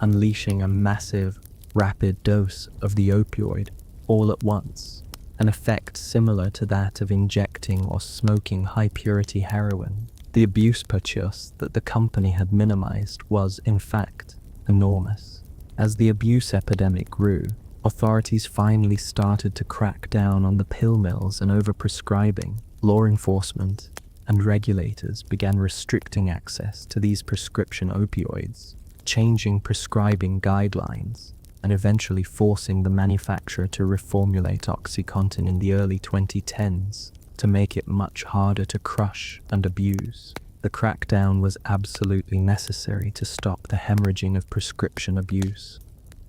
[SPEAKER 1] unleashing a massive, rapid dose of the opioid all at once, an effect similar to that of injecting or smoking high-purity heroin. The abuse purchase that the company had minimized was, in fact, enormous. As the abuse epidemic grew, authorities finally started to crack down on the pill mills and overprescribing. Law enforcement and regulators began restricting access to these prescription opioids, changing prescribing guidelines, and eventually forcing the manufacturer to reformulate OxyContin in the early 2010s to make it much harder to crush and abuse. The crackdown was absolutely necessary to stop the hemorrhaging of prescription abuse,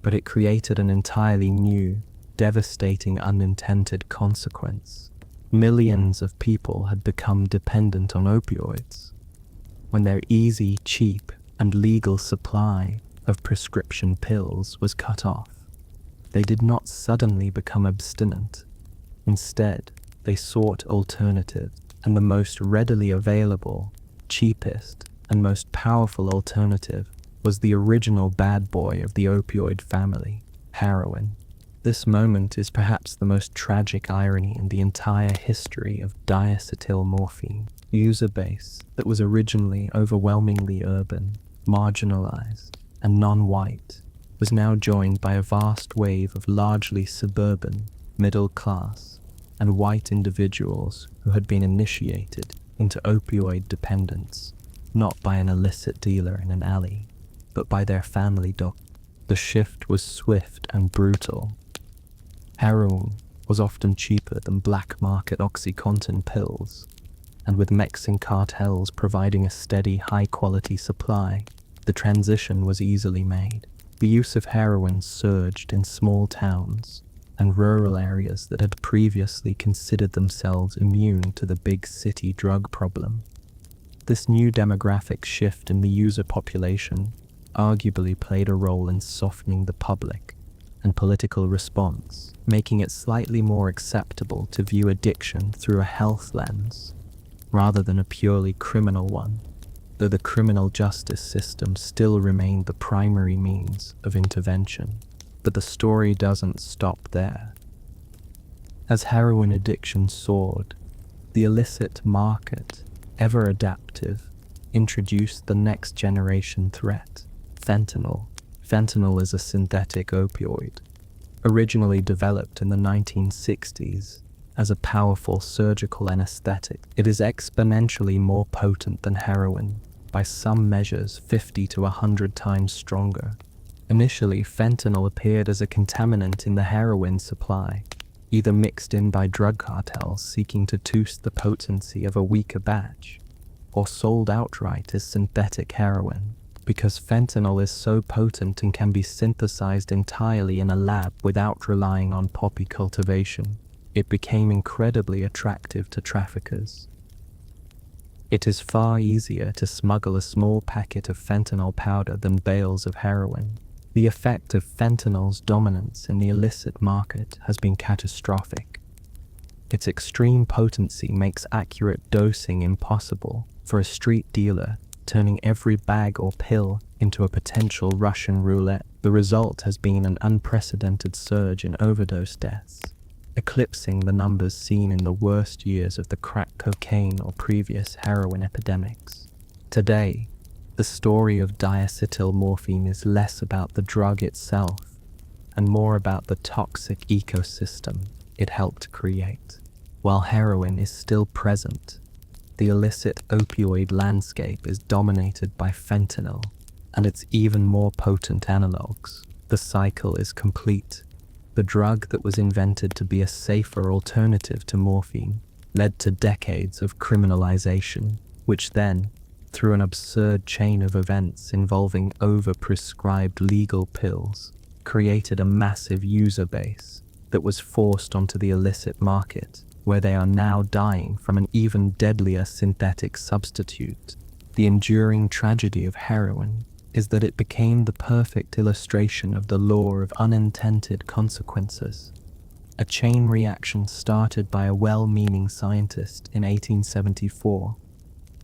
[SPEAKER 1] but it created an entirely new, devastating unintended consequence. Millions of people had become dependent on opioids. When their easy, cheap, and legal supply of prescription pills was cut off, they did not suddenly become abstinent. Instead, they sought alternatives, and the most readily available, cheapest, and most powerful alternative was the original bad boy of the opioid family, heroin. This moment is perhaps the most tragic irony in the entire history of diacetylmorphine. User base that was originally overwhelmingly urban, marginalized, and non-white was now joined by a vast wave of largely suburban, middle-class, and white individuals who had been initiated into opioid dependence, not by an illicit dealer in an alley, but by their family doctor. The shift was swift and brutal. Heroin was often cheaper than black market OxyContin pills, and with Mexican cartels providing a steady, high-quality supply, the transition was easily made. The use of heroin surged in small towns, and rural areas that had previously considered themselves immune to the big city drug problem. This new demographic shift in the user population arguably played a role in softening the public and political response, making it slightly more acceptable to view addiction through a health lens rather than a purely criminal one, though the criminal justice system still remained the primary means of intervention. But the story doesn't stop there. As heroin addiction soared, the illicit market, ever adaptive, introduced the next generation threat: fentanyl. Fentanyl is a synthetic opioid, originally developed in the 1960s as a powerful surgical anesthetic. It is exponentially more potent than heroin, by some measures 50 to 100 times stronger. Initially, fentanyl appeared as a contaminant in the heroin supply, either mixed in by drug cartels seeking to boost the potency of a weaker batch, or sold outright as synthetic heroin. Because fentanyl is so potent and can be synthesized entirely in a lab without relying on poppy cultivation, it became incredibly attractive to traffickers. It is far easier to smuggle a small packet of fentanyl powder than bales of heroin. The effect of fentanyl's dominance in the illicit market has been catastrophic. Its extreme potency makes accurate dosing impossible for a street dealer, turning every bag or pill into a potential Russian roulette. The result has been an unprecedented surge in overdose deaths, eclipsing the numbers seen in the worst years of the crack cocaine or previous heroin epidemics. Today, the story of diacetyl morphine is less about the drug itself and more about the toxic ecosystem it helped create. While heroin is still present, the illicit opioid landscape is dominated by fentanyl and its even more potent analogues. The cycle is complete. The drug that was invented to be a safer alternative to morphine led to decades of criminalization, which then, through an absurd chain of events involving overprescribed legal pills, created a massive user base that was forced onto the illicit market, where they are now dying from an even deadlier synthetic substitute. The enduring tragedy of heroin is that it became the perfect illustration of the law of unintended consequences, a chain reaction started by a well-meaning scientist in 1874,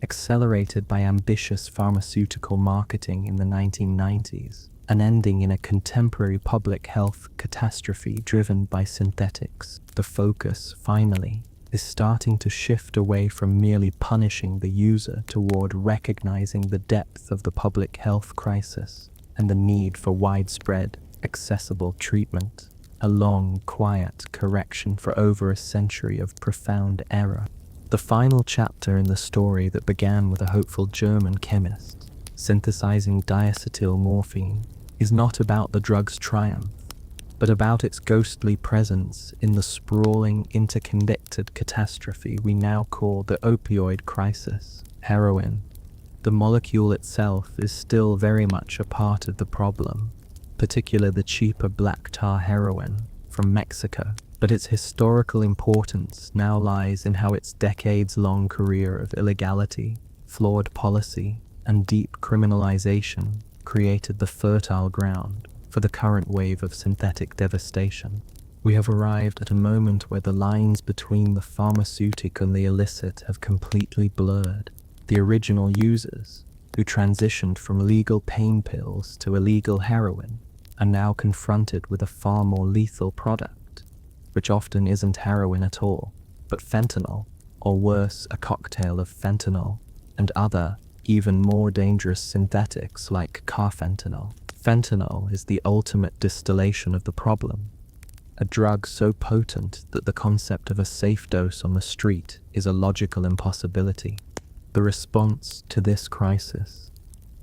[SPEAKER 1] accelerated by ambitious pharmaceutical marketing in the 1990s, and ending in a contemporary public health catastrophe driven by synthetics. The focus, finally, is starting to shift away from merely punishing the user toward recognizing the depth of the public health crisis and the need for widespread, accessible treatment, a long, quiet correction for over a century of profound error. The final chapter in the story that began with a hopeful German chemist synthesizing diacetyl morphine is not about the drug's triumph, but about its ghostly presence in the sprawling, interconnected catastrophe we now call the opioid crisis. Heroin, the molecule itself, is still very much a part of the problem, particularly the cheaper black tar heroin from Mexico, but its historical importance now lies in how its decades-long career of illegality, flawed policy, and deep criminalization created the fertile ground for the current wave of synthetic devastation. We have arrived at a moment where the lines between the pharmaceutical and the illicit have completely blurred. The original users, who transitioned from legal pain pills to illegal heroin, are now confronted with a far more lethal product, which often isn't heroin at all, but fentanyl, or worse, a cocktail of fentanyl and other, even more dangerous synthetics like carfentanil. Fentanyl is the ultimate distillation of the problem, a drug so potent that the concept of a safe dose on the street is a logical impossibility. The response to this crisis,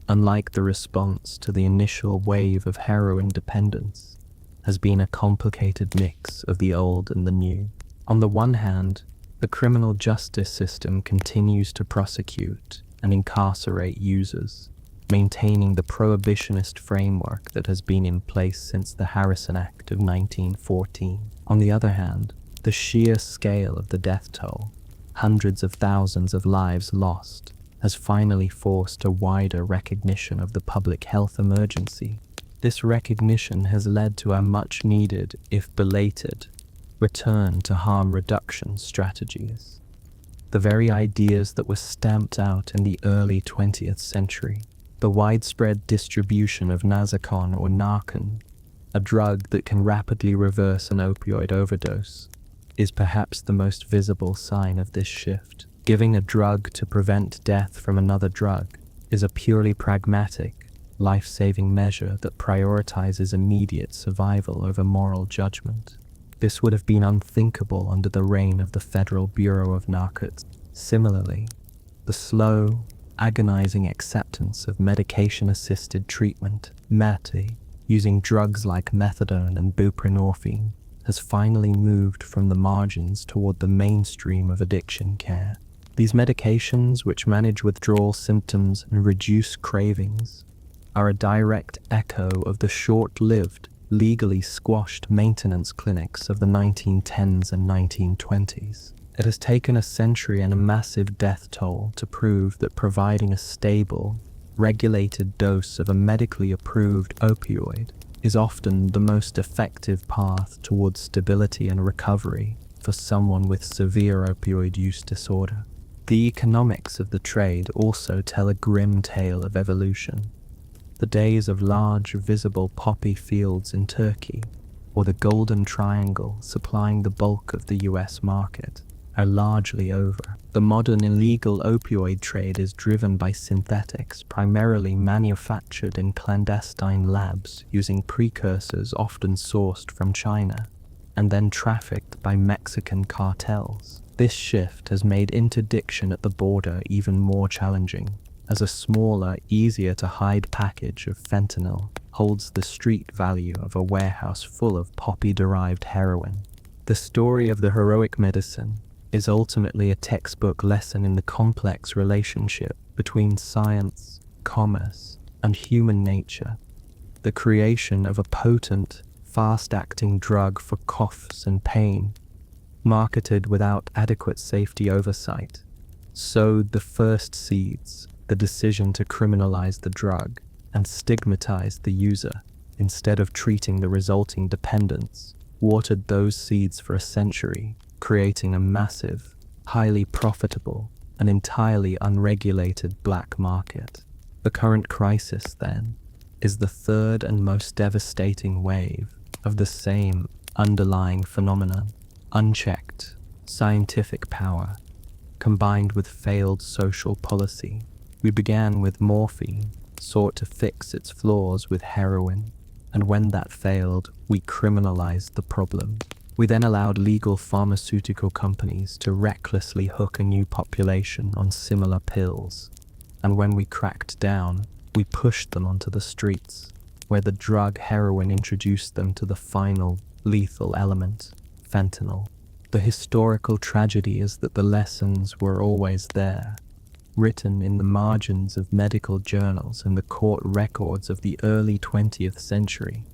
[SPEAKER 1] unlike the response to the initial wave of heroin dependence, has been a complicated mix of the old and the new. On the one hand, the criminal justice system continues to prosecute and incarcerate users, maintaining the prohibitionist framework that has been in place since the Harrison Act of 1914. On the other hand, the sheer scale of the death toll, hundreds of thousands of lives lost, has finally forced a wider recognition of the public health emergency. This recognition has led to a much-needed, if belated, return to harm reduction strategies. The very ideas that were stamped out in the early 20th century, the widespread distribution of Nazocon or Narcan, a drug that can rapidly reverse an opioid overdose, is perhaps the most visible sign of this shift. Giving a drug to prevent death from another drug is a purely pragmatic, life-saving measure that prioritizes immediate survival over moral judgment. This would have been unthinkable under the reign of the Federal Bureau of Narcotics. Similarly, the slow, agonizing acceptance of medication-assisted treatment, MATI, using drugs like methadone and buprenorphine, has finally moved from the margins toward the mainstream of addiction care. These medications, which manage withdrawal symptoms and reduce cravings, are a direct echo of the short-lived, legally squashed maintenance clinics of the 1910s and 1920s. It has taken a century and a massive death toll to prove that providing a stable, regulated dose of a medically approved opioid is often the most effective path towards stability and recovery for someone with severe opioid use disorder. The economics of the trade also tell a grim tale of evolution. The days of large, visible poppy fields in Turkey, or the Golden Triangle supplying the bulk of the US market, are largely over. The modern illegal opioid trade is driven by synthetics primarily manufactured in clandestine labs using precursors often sourced from China, and then trafficked by Mexican cartels. This shift has made interdiction at the border even more challenging, as a smaller, easier-to-hide package of fentanyl holds the street value of a warehouse full of poppy-derived heroin. The story of the heroic medicine is ultimately a textbook lesson in the complex relationship between science, commerce, and human nature. The creation of a potent, fast-acting drug for coughs and pain, marketed without adequate safety oversight, sowed the first seeds, the decision to criminalize the drug and stigmatize the user instead of treating the resulting dependence, watered those seeds for a century, creating a massive, highly profitable, and entirely unregulated black market. The current crisis, then, is the third and most devastating wave of the same underlying phenomenon: unchecked, scientific power, combined with failed social policy. We began with morphine, sought to fix its flaws with heroin, and when that failed, we criminalized the problem. We then allowed legal pharmaceutical companies to recklessly hook a new population on similar pills, and when we cracked down, we pushed them onto the streets, where the drug heroin introduced them to the final, lethal element, fentanyl. The historical tragedy is that the lessons were always there, written in the margins of medical journals and the court records of the early 20th century.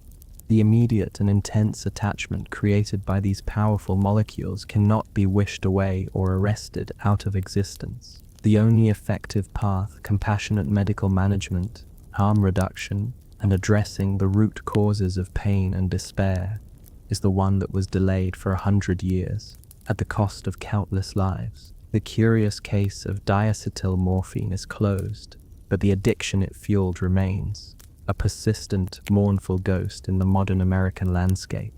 [SPEAKER 1] The immediate and intense attachment created by these powerful molecules cannot be wished away or arrested out of existence. The only effective path, compassionate medical management, harm reduction, and addressing the root causes of pain and despair, is the one that was delayed for 100 years, at the cost of countless lives. The curious case of diacetyl morphine is closed, but the addiction it fueled remains, a persistent, mournful ghost in the modern American landscape.